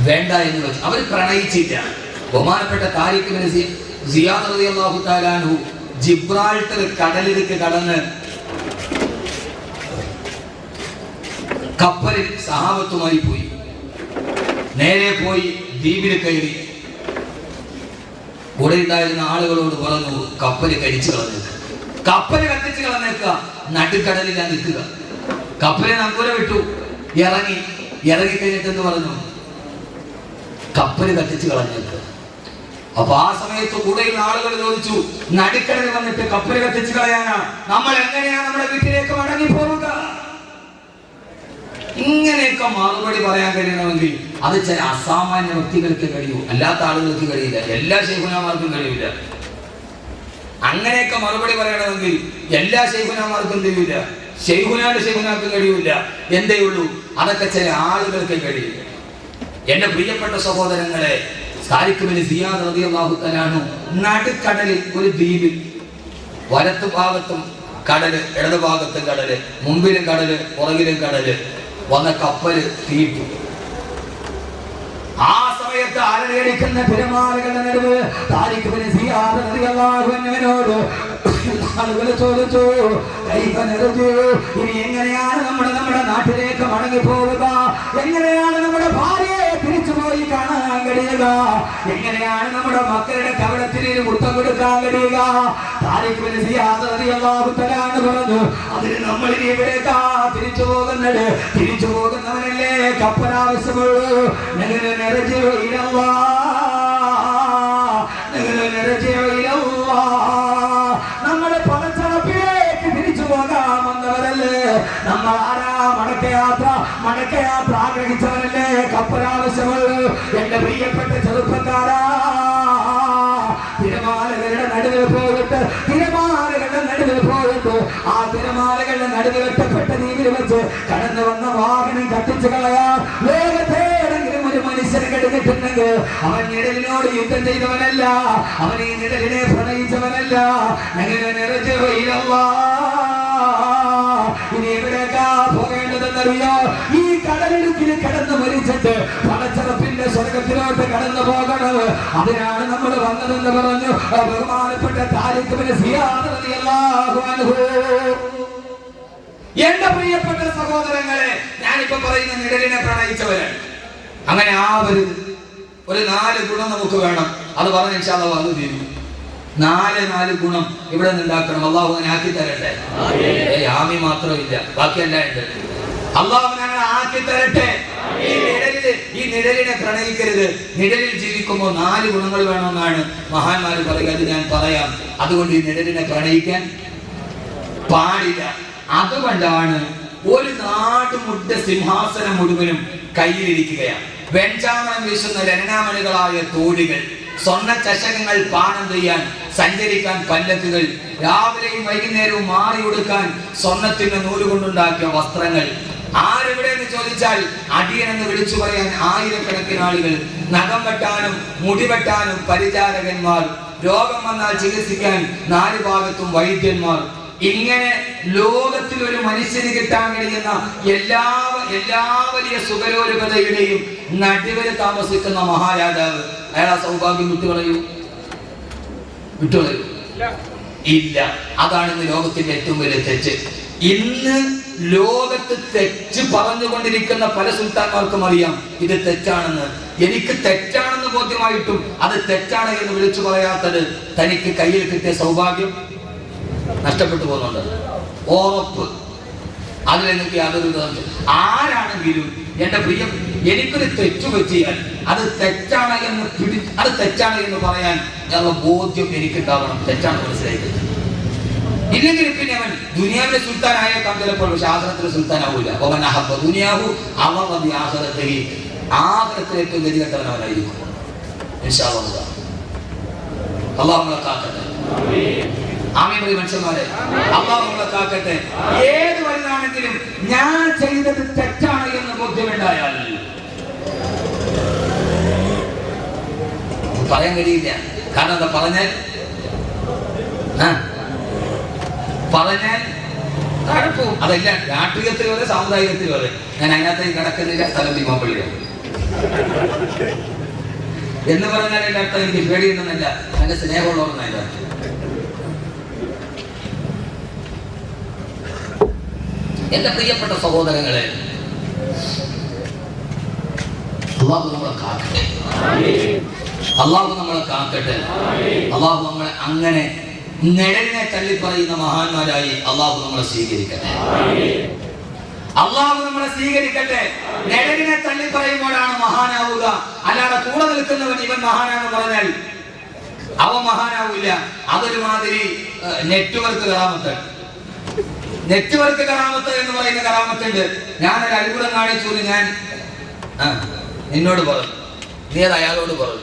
വേണ്ട എന്ന് വെച്ചു. അവർ പ്രണയിച്ചില്ല. ബഹുമാനപ്പെട്ട താരിഖ് ഇബ്നു സിയാദ് റളിയല്ലാഹു തആല അൻഹു ജിബ്രാൾട്ടർ കടലിലേക്ക് കടന്ന് കപ്പലിൽ സഹാബത്തുമായി പോയി. നേരെ പോയി ദ്വീപിൽ കയറി. കൂടെ ഉണ്ടായിരുന്ന ആളുകളോട് പറഞ്ഞു, കപ്പല് കരിച്ചു കളഞ്ഞേക്കുക, കപ്പല് കത്തിച്ചു കളഞ്ഞേക്കുക, നടുക്കടലിൽ നിൽക്കുക. കപ്പലെ നങ്കൂര വിട്ടു, ഇറങ്ങിക്കഴിഞ്ഞിട്ട് എന്ന് പറഞ്ഞു, കപ്പല് കത്തിച്ചു കളഞ്ഞേക്കുക. അപ്പൊ ആ സമയത്ത് കൂടെയുള്ള ആളുകൾ ചോദിച്ചു, നടുക്കടലിൽ വന്നിട്ട് കപ്പല് കത്തിച്ചു കളയാനാ? നമ്മൾ എങ്ങനെയാ നമ്മുടെ വീട്ടിലേക്ക് മടങ്ങി പോവുക? ഇങ്ങനെയൊക്കെ മറുപടി പറയാൻ കഴിയണമെങ്കിൽ അത് ചില അസാമാന്യ വ്യക്തികൾക്ക് കഴിയൂ, അല്ലാത്ത ആളുകൾക്ക് കഴിയില്ല. എല്ലാ ശൈഖുനാമാർക്കും കഴിയില്ല. അങ്ങനെയൊക്കെ മറുപടി പറയണമെങ്കിൽ എല്ലാ ശൈഖുനാമാർക്കും കഴിയില്ല, ശൈഖുനാർക്കും കഴിയില്ല. എന്തേ ഉള്ളൂ, അതൊക്കെ ചില ആളുകൾക്ക് കഴിയില്ല. എന്റെ പ്രിയപ്പെട്ട സഹോദരങ്ങളെ, താരിഖ് ഇബ്നു സിയാദ് റളിയല്ലാഹു തആല അൻഹു നടുക്കടലിൽ ഒരു ദ്വീപിൽ, വലത്തു ഭാഗത്തും കടല്, ഇടതു ഭാഗത്തും കടല്, മുമ്പിലും കടല്, പുറകിലും കടല്, വന്ന കപ്പല് തീറ്റു. ആ സമയത്ത് അലയടിക്കുന്ന തിരമാലകളുടെ നടുവ് താരിഖ് ഇബ്നു സിയാദ് റളിയല്ലാഹു അൻഹുവിനോട് ആളുകൾ ചോദിച്ചു, ഇനി എങ്ങനെയാണ് നമ്മുടെ നാട്ടിലേക്ക് മടങ്ങി പോവുക? എങ്ങനെയാണ് നമ്മുടെ ഭാര്യയെ തിരിച്ചുപോയി കാണാൻ കഴിയുക? എങ്ങനെയാണ് നമ്മുടെ മക്കളുടെ കവളത്തിന് മുത്തം കൊടുക്കാൻ കഴിയുക? താരിഖ് ഇബ്നു സിയാദ് റളിയല്ലാഹു തആല അൻഹു പറഞ്ഞു, അതിന് നമ്മൾ ഇനി എവിടേക്കാ തിരിച്ചു പോകുന്നത്? തിരിച്ചു പോകുന്നവനല്ലേ കപ്പലാവശ്യമുള്ളൂ. നമ്മുടെ പണച്ചടപ്പിലേക്ക് തിരിച്ചു പോകാമെന്നവരല്ലേ നമ്മൾ. ആരാ? മടക്കയാത്ര ആഗ്രഹിച്ചവരല്ലേ കപ്പലാവശ്യമുള്ളൂ. എന്റെ പ്രിയപ്പെട്ട ചെറുപ്പക്കാരാ, തിരമാലകളുടെ നടുവിൽ പോയിട്ട് ആ തിരമാലകളുടെ നടുവിൽ ഒറ്റപ്പെട്ട ദ്വീപിൽ വെച്ച് കടന്നു വന്ന വാഹനം കത്തിച്ചു കളയാൻ ലോകത്തേടെങ്കിലും ഒരു മനുഷ്യന് കഴിഞ്ഞിട്ടുണ്ടെങ്കിൽ അവൻ നിഴലിനോട് യുദ്ധം ചെയ്തവനല്ല, അവൻ ഈ നിഴലിനെ പ്രണയിച്ചവനല്ല. ഇനി എവിടേക്കാ പോകേണ്ടതെന്നറിയോ? ഈ കടലിടുക്കിൽ കിടന്ന് മരിച്ചിട്ട് പണച്ചറപ്പിന്റെ സ്വർഗത്തിലോട്ട് കടന്നു പോകണം. അതിനാണ് നമ്മൾ വന്നതെന്ന് പറഞ്ഞു ബഹുമാനപ്പെട്ട താരിഖ് ഇബ്നു സിയാദ് റളിയല്ലാഹു അൻഹു. എന്റെ പ്രിയപ്പെട്ട സഹോദരങ്ങളെ, ഞാനിപ്പോ പറയുന്ന നിഴലിനെ പ്രണയിച്ചവരാണ്. അങ്ങനെ ആവരുത്. ഒരു 4 ഗുണം നമുക്ക് വേണം. അത് പറഞ്ഞ ഇൻഷാ അല്ലാഹ് അത് തീരും. 4 ഗുണം ഇവിടെ നിന്നുണ്ടാക്കണം. അള്ളാഹു അങ്ങനെ ആക്കി തരട്ടെ. ആമി മാത്രമില്ല, ബാക്കിയെല്ലാം ഉണ്ട്. അള്ളാഹു ഞങ്ങൾ ആക്കി തരട്ടെ. ഈ നിഴലിനെ പ്രണയിക്കരുത്. നിഴലിൽ ജീവിക്കുമ്പോൾ 4 ഗുണങ്ങൾ വേണമെന്നാണ് മഹാന്മാർ പറയുക. അത് ഞാൻ പറയാം. അതുകൊണ്ട് ഈ നിഴലിനെ പ്രണയിക്കാൻ പാടില്ല. അതുകൊണ്ടാണ് ഒരു നാട്ടുമുട്ട സിംഹാസനം മുഴുവനും കയ്യിലിരിക്കുകയാണ്. വെഞ്ചാമണം വീശുന്ന ലലനാമണികളായ തോടികൾ, സ്വർണ്ണ ചഷകങ്ങൾ പാനം ചെയ്യാൻ, സഞ്ചരിക്കാൻ പല്ലക്കുകൾ, രാവിലെയും വൈകുന്നേരവും മാറി കൊടുക്കാൻ സ്വർണത്തിന്റെ നൂലുകൊണ്ടുണ്ടാക്കിയ വസ്ത്രങ്ങൾ. ആരെവിടെയെന്ന് ചോദിച്ചാൽ അടിയനെന്ന് വിളിച്ചു പറയാൻ ആയിരക്കണക്കിന് ആളുകൾ, നഖം വെട്ടാനും മുടി വെട്ടാനും പരിചാരകന്മാർ, രോഗം വന്നാൽ ചികിത്സിക്കാൻ 4 ഭാഗത്തും വൈദ്യന്മാർ. ഇങ്ങനെ ലോകത്തിൽ ഒരു മനുഷ്യന് കിട്ടാൻ കഴിയുന്ന എല്ലാ വലിയ സുഖലോലുപതയുടെയും നടുവിൽ താമസിക്കുന്ന മഹാരാജാവ്, അയാൾ ആ സൗഭാഗ്യം വിട്ടുകളയൂ? ഇല്ല. അതാണ് ഇന്ന് ലോകത്തിന്റെ ഏറ്റവും വലിയ തെറ്റ്. ഇന്ന് ലോകത്ത് തെറ്റ് പറഞ്ഞുകൊണ്ടിരിക്കുന്ന പല സുൽത്താന്മാർക്കും അറിയാം ഇത് തെറ്റാണെന്ന്. എനിക്ക് തെറ്റാണെന്ന് ബോധ്യമായിട്ടും അത് തെറ്റാണ് എന്ന് വിളിച്ചു പറയാത്തത് തനിക്ക് കയ്യിൽ കിട്ടിയ സൗഭാഗ്യം നഷ്ടപ്പെട്ടു പോകുന്നുണ്ട്. ഉറപ്പ്. അതിലെനിക്ക് യാതൊരു ആരാണെങ്കിലും എന്റെ പ്രിയ, എനിക്കൊരു തെറ്റു പറ്റിയാൽ അത് തെറ്റാണ് എന്ന് പറയാൻ ഞങ്ങളുടെ ബോധ്യം എനിക്കുണ്ടാവണം. തെറ്റാണ് മനസ്സിലായിട്ട്. ഇല്ലെങ്കിൽ പിന്നെ അവൻ ദുനിയാവിലെ സുൽത്താനായേക്കാം ചിലപ്പോൾ, പക്ഷെ ആഖിറത്തിലെ സുൽത്താനാവൂല. ദുനിയാവു അവൻ ആഖിറത്തിലേക്ക് ഗതികെട്ടവനവനായിരിക്കും. അല്ലാഹു നമ്മളെ കാക്കട്ടെ. ആമീൻ പറയൂ മനുഷ്യന്മാരെ. അല്ലാഹു നമ്മളെ കാക്കട്ടെ. ഏത് വലുതാണെങ്കിലും ഞാൻ ചെയ്തത് തെറ്റാണ് എന്ന് ബോധ്യമുണ്ടായാൽ പറയാൻ കഴിയില്ല. കാരണം എന്താ പറഞ്ഞാൽ അതല്ല രാഷ്ട്രീയത്തിൽ വരെ സാമുദായികത്തിൽ വരെ. ഞാൻ അതിനകത്തേക്ക് കിടക്കുന്നില്ല. സ്ഥലം തിരുമാപ്പള്ളിയാണ് എന്ന് പറഞ്ഞാൽ എൻ്റെ അർത്ഥം എനിക്ക് പേടിയുണ്ടെന്നല്ല, നല്ല സ്നേഹമുള്ളവരെന്നല്ല. എന്റെ പ്രിയപ്പെട്ട സഹോദരങ്ങളെ, അല്ലാഹു നമ്മളെ കാക്കട്ടെ. അല്ലാഹു നമ്മളെ കാക്കട്ടെ. അല്ലാഹു നമ്മളെ അങ്ങനെ നിഴലിനെ തള്ളിപ്പറയുന്ന മഹാന്മാരായി അല്ലാഹു നമ്മളെ സ്വീകരിക്കട്ടെ. അല്ലാഹു നമ്മളെ സ്വീകരിക്കട്ടെ. നിഴലിനെ തള്ളിപ്പറയുമ്പോഴാണ് മഹാനാവുക. അല്ലാതെ കൂടെ നിൽക്കുന്നവൻ ഇവൻ മഹാനാണെന്ന് പറഞ്ഞാൽ അവൻ മഹാനാവില്ല. അതൊരുമാതിരി നെറ്റ്വർക്ക് കറാമത്ത്. നെറ്റ്വർക്ക് കറാമത്ത് എന്ന് പറയുന്ന കറാമത്തുണ്ട്. ഞാനൊരു അത്ഭുതം കാണിച്ചു. ഞാൻ നിന്നോട് പറഞ്ഞു, നീ അത് അയാളോട് പറഞ്ഞു.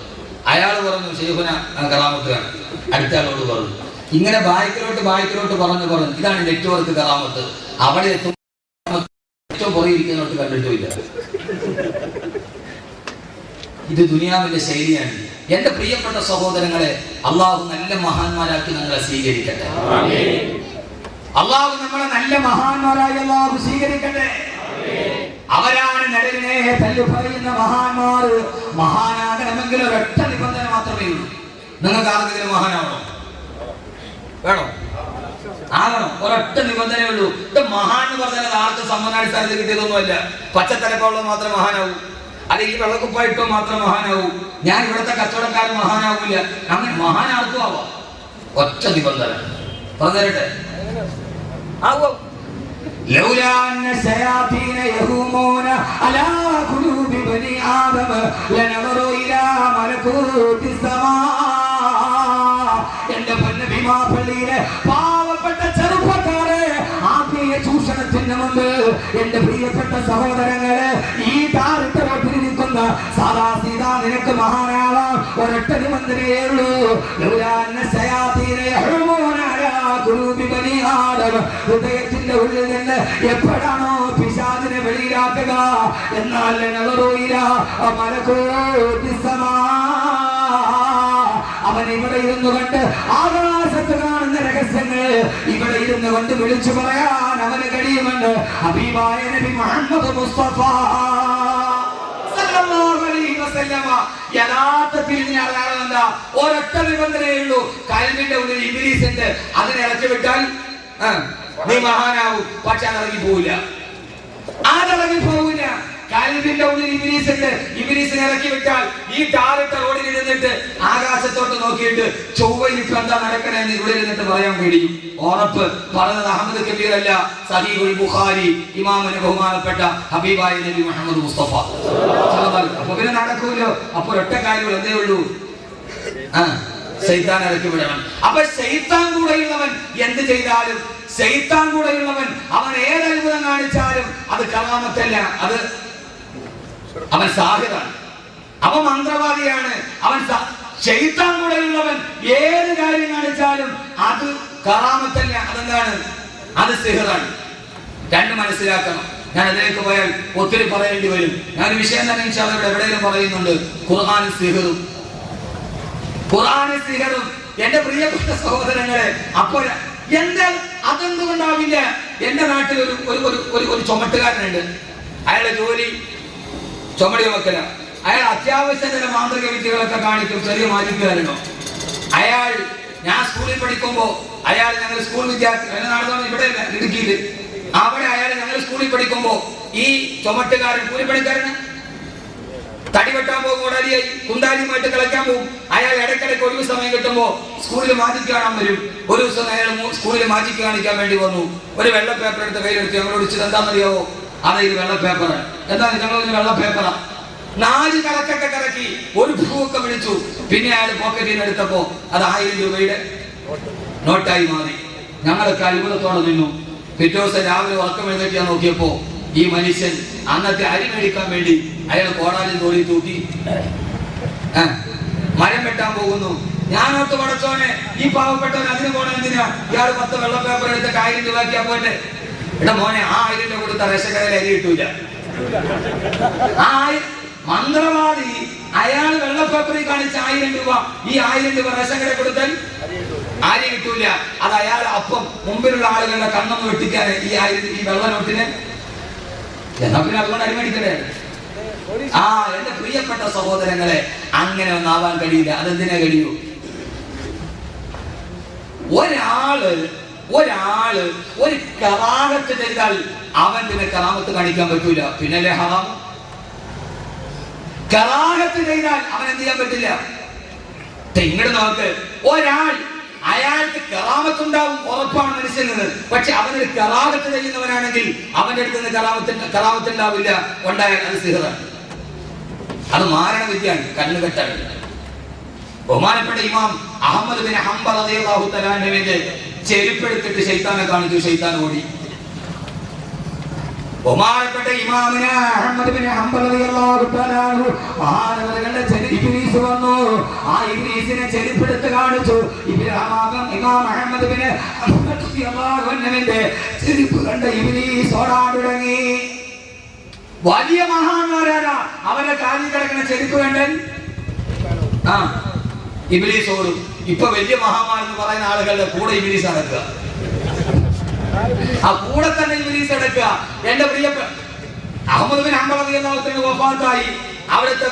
അയാൾ പറഞ്ഞു ശൈഖുന കറാമത്താണ്. അടുത്ത ആളോട് പറഞ്ഞു. ഇങ്ങനെ ബായ്ക്കിലോട്ട് പറഞ്ഞു. ഇതാണ് നെറ്റ്വർക്ക് കറാമത്ത്. അവിടെ ഏറ്റവും പുറയിരിക്കുന്നോട്ട് കണ്ടിട്ടുമില്ല. ഇത് ദുനിയാവിന്റെ ശൈലിയാണ്. എന്റെ പ്രിയപ്പെട്ട സഹോദരങ്ങളെ, അല്ലാഹു നല്ല മഹാന്മാരാക്കി നമ്മളെ സ്വീകരിക്കട്ടെ. അല്ലാഹു നമ്മളെ നല്ല മഹാന്മാരായി അല്ലാഹു സ്വീകരിക്കട്ടെ. അവരാണ് നിഴലിനെ തല്ലി പറയുന്ന മഹാന്മാർ. മഹാനാകണമെങ്കിൽ ഒരൊറ്റ നിബന്ധന മാത്രമേ ഉള്ളൂ. നിങ്ങൾക്ക് ആർക്കെങ്കിലും മഹാനാവണോ? വേണോ? ആകണം. ഒരൊറ്റ നിബന്ധനയേ ഉള്ളൂ. ഇത് മഹാൻ എന്ന് പറഞ്ഞാൽ ആർക്ക് സമ്മാനാടിസ്ഥാനത്തിൽ കിട്ടിയതൊന്നുമല്ല. പച്ചത്തലപ്പുള്ള മാത്രം മഹാനാവൂ, അല്ലെങ്കിൽ വെള്ളക്കുപ്പായിട്ടോ മാത്രം മഹാനാവൂ. ഞാൻ ഇവിടുത്തെ കച്ചവടക്കാരൻ മഹാനാവൂല. അങ്ങനെ മഹാൻ ആർക്കും ആവാം. ഒറ്റ നിബന്ധന പറഞ്ഞിരട്ടെ. ആവോ لولا أن الشياطين يهومون على قلوب بني آدم لنظروا إلى ملكوت السماء. എന്റെ പൊന്നബിമാ പള്ളിയിലെ പാവപ്പെട്ട ചെറുപ്പക്കാരെ, ആത്മീയ ചൂഷണത്തിന് മുമ്പ് എന്റെ പ്രിയപ്പെട്ട സഹോദരങ്ങളെ, ഈ താരത്തെ റോട്ടിലിരിക്കുന്ന സാദാ സീതാ നിനക്ക് മഹാനാവാം. ഒരൊറ്റ നിബന്ധനയേ ഉള്ളൂ. ലൗലാ അന്ന ശയാതീന യഹ്റൂന അലാ ഖുലൂബി ബനി ആദം. ഹൃദയത്തിന്റെ ഉള്ളിൽ നിന്ന് എപ്പോഴാണോ പിശാചിനെ വെളിയിലാക്കുക, എന്നാൽ അവൻ ഇവിടെ ഇരുന്നു കൊണ്ട് ആകാശത്ത് കാണുന്ന രഹസ്യങ്ങൾ ഇവിടെ ഇരുന്നു കൊണ്ട് വിളിച്ചു പറയാൻ അവന് കഴിയുമെന്ന് ഹബീബായ നബി മുഹമ്മദ് മുസ്തഫ സല്ലല്ലാഹു അലൈഹി വസല്ലമ. യഥാർത്ഥത്തിൽ എന്താ? ഒരൊറ്റ നിബന്ധനയേ ഉള്ളൂ. കൽബിന്റെ ഉള്ളിൽ ഇബ്ലീസ് ഉണ്ട്. അതിനെ ഇറക്കി വിട്ടാൽ നീ മഹാനാവും. പക്ഷെ അതിറങ്ങി പോവില്ല. അതിറങ്ങി പോവില്ല. കൽബിന്റെ ഉള്ളിൽ ഇബ്ലീസ് ഉണ്ട്. ഇബ്ലീസിനെ ഇറക്കി വിട്ടാൽ ഈ ടാറിട്ട റോഡിൽ ഇരുന്നിട്ട് ആകാശത്തോട്ട് നോക്കിയിട്ട് ചൊവ്വയിൽ ഇപ്പൊ എന്താ നടക്കണെന്ന് ഇവിടെ ഇരുന്നിട്ട് പറയാൻ കഴിയും. ഉറപ്പ്. പറഞ്ഞത് അഹമ്മദ് കബീർ അല്ല, സഹീഹുൽ ബുഖാരി, ഇമാമിന് ബഹുമാനപ്പെട്ട ഹബീബായ നബി മുഹമ്മദ് മുസ്തഫ. അപ്പൊ പിന്നെ നടക്കൂല്ലോ. അപ്പൊ ഒറ്റ കാര്യം എന്തേ ഉള്ളൂ, ശൈത്താൻ ഇറക്കി വിടണം. അപ്പൊ ശൈത്താൻ കൂടെയുള്ളവൻ എന്ത് ചെയ്താലും, ശൈത്താൻ കൂടെയുള്ളവൻ അവൻ ഏത് അത്ഭുതം കാണിച്ചാലും അത് കറാമത്തല്ല, അത് അവൻ സാഹിറാണ്, അവൻ മന്ത്രവാദിയാണ്. അവൻ ശൈത്താൻ കൂടെയുള്ളവൻ ഏത് കാര്യം കാണിച്ചാലും അത് കറാമത്തല്ല, അതെന്താണ്? അത് സിഹറാണ്. രണ്ട് മനസ്സിലാക്കണം. ഞാൻ അതിലേക്ക് പോയാൽ ഒത്തിരി പറയേണ്ടി വരും. ഞാൻ വിഷയം തന്നെ ഇവിടെ എവിടെയും പറയുന്നുണ്ട്. ഖുർആനും സിഹറും, ഖുർആനും സിഹറും. എന്റെ പ്രിയപ്പെട്ട സഹോദരങ്ങളെ, അപ്പോൾ എന്താ അതെന്തുകൊണ്ടാവില്ല? എന്റെ നാട്ടിൽ ഒരു ചുമട്ടുകാരനുണ്ട്. അയാളുടെ ജോലി ചുമടി ചുമക്കല. അയാൾ അത്യാവശ്യം ചില മാന്ത്രിക വിദ്യകളൊക്കെ കാണിക്കും. ചെറിയ മാജിക്കുകാരനോ അയാൾ. ഞാൻ സ്കൂളിൽ പഠിക്കുമ്പോ ഞങ്ങൾ സ്കൂൾ വിദ്യാർത്ഥി, നാടുന്ന ഇവിടെ ഇടുക്കിയില് അവിടെ അയാൾ ഞങ്ങൾ സ്കൂളിൽ പഠിക്കുമ്പോ ഈ ചുമട്ടുകാരൻ കൂലിപ്പണിക്കാരന് തടി വെട്ടാൻ പോകും, ഓടാലിയായി കുന്താലിയുമായിട്ട് കളിക്കാൻ പോകും. അയാൾ ഇടയ്ക്കിടയ്ക്ക് ഒഴിവ് സമയം കിട്ടുമ്പോ സ്കൂളിൽ മാജിക്ക് കാണാൻ വരും. ഒരു ദിവസം അയാൾ സ്കൂളിൽ മാജിക്ക് കാണിക്കാൻ വേണ്ടി വന്നു. ഒരു വെള്ള പേപ്പർ എടുത്ത് കയ്യിലെടുത്ത് ഞങ്ങളോട് ചോദിച്ചത് എന്താണെന്നറിയാവോ? അതെ, ഇത് വെള്ള പേപ്പർ. എന്താ ഞങ്ങൾ വെള്ള പേപ്പറാ. 4 കറക്കൊക്കെ കറക്കി ഒരു ഭൂവൊക്കെ വിളിച്ചു. പിന്നെ അയാൾ പോക്കറ്റിൽ നിന്ന് എടുത്തപ്പോ അത് 1000 രൂപയുടെ നോട്ടായി മാറി. ഞങ്ങളൊക്കെ അത്ഭുതത്തോടെ നിന്നു. പിറ്റേ ദിവസം രാവിലെ ഉറക്കം എഴുന്നേറ്റ് ഞാൻ നോക്കിയപ്പോ ഈ മനുഷ്യൻ അന്നത്തെ അരി മേടിക്കാൻ വേണ്ടി അയാൾ കോടാലിൽ തോളി തൂക്കി മരം വെട്ടാൻ പോകുന്നു. ഞാനോട്ട് പടച്ചോനെ, ഈ പാവപ്പെട്ടവൻ അതിന് പോണ എന്തിനാ? ഇയാൾ 10 വെള്ള പേപ്പർ എടുത്തിട്ട് 1000 രൂപയ്ക്കാ പോട്ടെ. എടാ മോനെ, ആ 1000 രൂപ കൊടുത്ത റേഷക്കടയിൽ അരി കിട്ടൂല. മന്ത്രവാദി അയാൾ വെള്ള പേപ്പറിൽ കാണിച്ച 1000 രൂപ, ഈ 1000 രൂപ റേഷക്കടയിൽ കൊടുത്താൽ അരി കിട്ടൂല. അത് അയാൾ അപ്പം മുമ്പിലുള്ള ആളുകളുടെ കണ്ണൊന്ന് വെട്ടിക്കാൻ ഈ വെള്ള നോട്ടിന് എന്നാ പിന്നെ അതുകൊണ്ട് അരി മേടിക്കണ്ടേ? എന്റെ പ്രിയപ്പെട്ട സഹോദരങ്ങളെ, അങ്ങനെ ഒന്നാവാൻ കഴിയില്ല. അതെന്തിനാ കഴിയൂ? ഒരാള് ഒരു കറാമത്ത് ചെയ്താൽ അവൻ പിന്നെ കറാമത്ത് കാണിക്കാൻ പറ്റൂല. പിന്നല്ലേ ഹറാം? കറാമത്ത് ചെയ്താൽ അവൻ എന്ത് ചെയ്യാൻ പറ്റില്ല. ഇങ്ങോട്ട് നോക്ക്, അയാൾക്ക് കറാമത്തുണ്ടാവും, ഉറപ്പാണ് മനുഷ്യന്. പക്ഷെ അവനൊരു കറാമത്ത് ചെയ്യുന്നവനാണെങ്കിൽ അവന്റെ അടുത്ത് നിന്ന് കറാമത്തുണ്ടാവില്ല. ഉണ്ടായാൽ അത് സിഹറാണ്, അത് മാരണ വിദ്യയാണ്, കണ്ണുകെട്ടാണ്. ബഹുമാനപ്പെട്ട ഇമാം അഹ്മദ് ബിൻ ഹംബൽ റളിയല്ലാഹു തആല അൻഹുവിന്റെ ചെരുപ്പെടുത്തിട്ട് ശൈത്താനെ കാണിച്ചു. ശൈത്താൻ ഓടി. ബഹുമാനപ്പെട്ട ഇമാമിന അഹ്മദ് ബിൻ ഹംബൽ റളിയല്ലാഹു തആല അൻഹു മഹാനവറുകളുടെ ഇബ്ലീസ് വന്നു. ആ ഇബ്ലീസിനെ ചെരുപ്പെടുത്ത് കാണിച്ചു. ഇമാം അഹ്മദ് ബിൻ ഹംബൽ റളിയല്ലാഹു അൻഹുവിന്റെ ചെരുപ്പ് കണ്ട ഇബ്ലീസ് ഓടാൻ തുടങ്ങി. വലിയ മഹാന്മാരാണ്. അവരുടെ കാലിൽ കിടക്കുന്ന ചെരുപ്പ് കണ്ടാൽ ഇബ്ലീസ് ഓടും. ഇപ്പൊ വലിയ മഹാന്മാരെന്ന് പറയുന്ന ആളുകളുടെ കൂടെ ഇബ്ലീസ് നടക്കുക. ആ കൂടെ തന്നെ ഇബ്ലീസ് എടുക്കുക. എന്റെ പ്രിയപ്പെട്ട അഹ്മദ് ബിൻ ഹംബൽ റളിയല്ലാഹു അൻഹു വഫാത്തായി. അവിടുത്തെ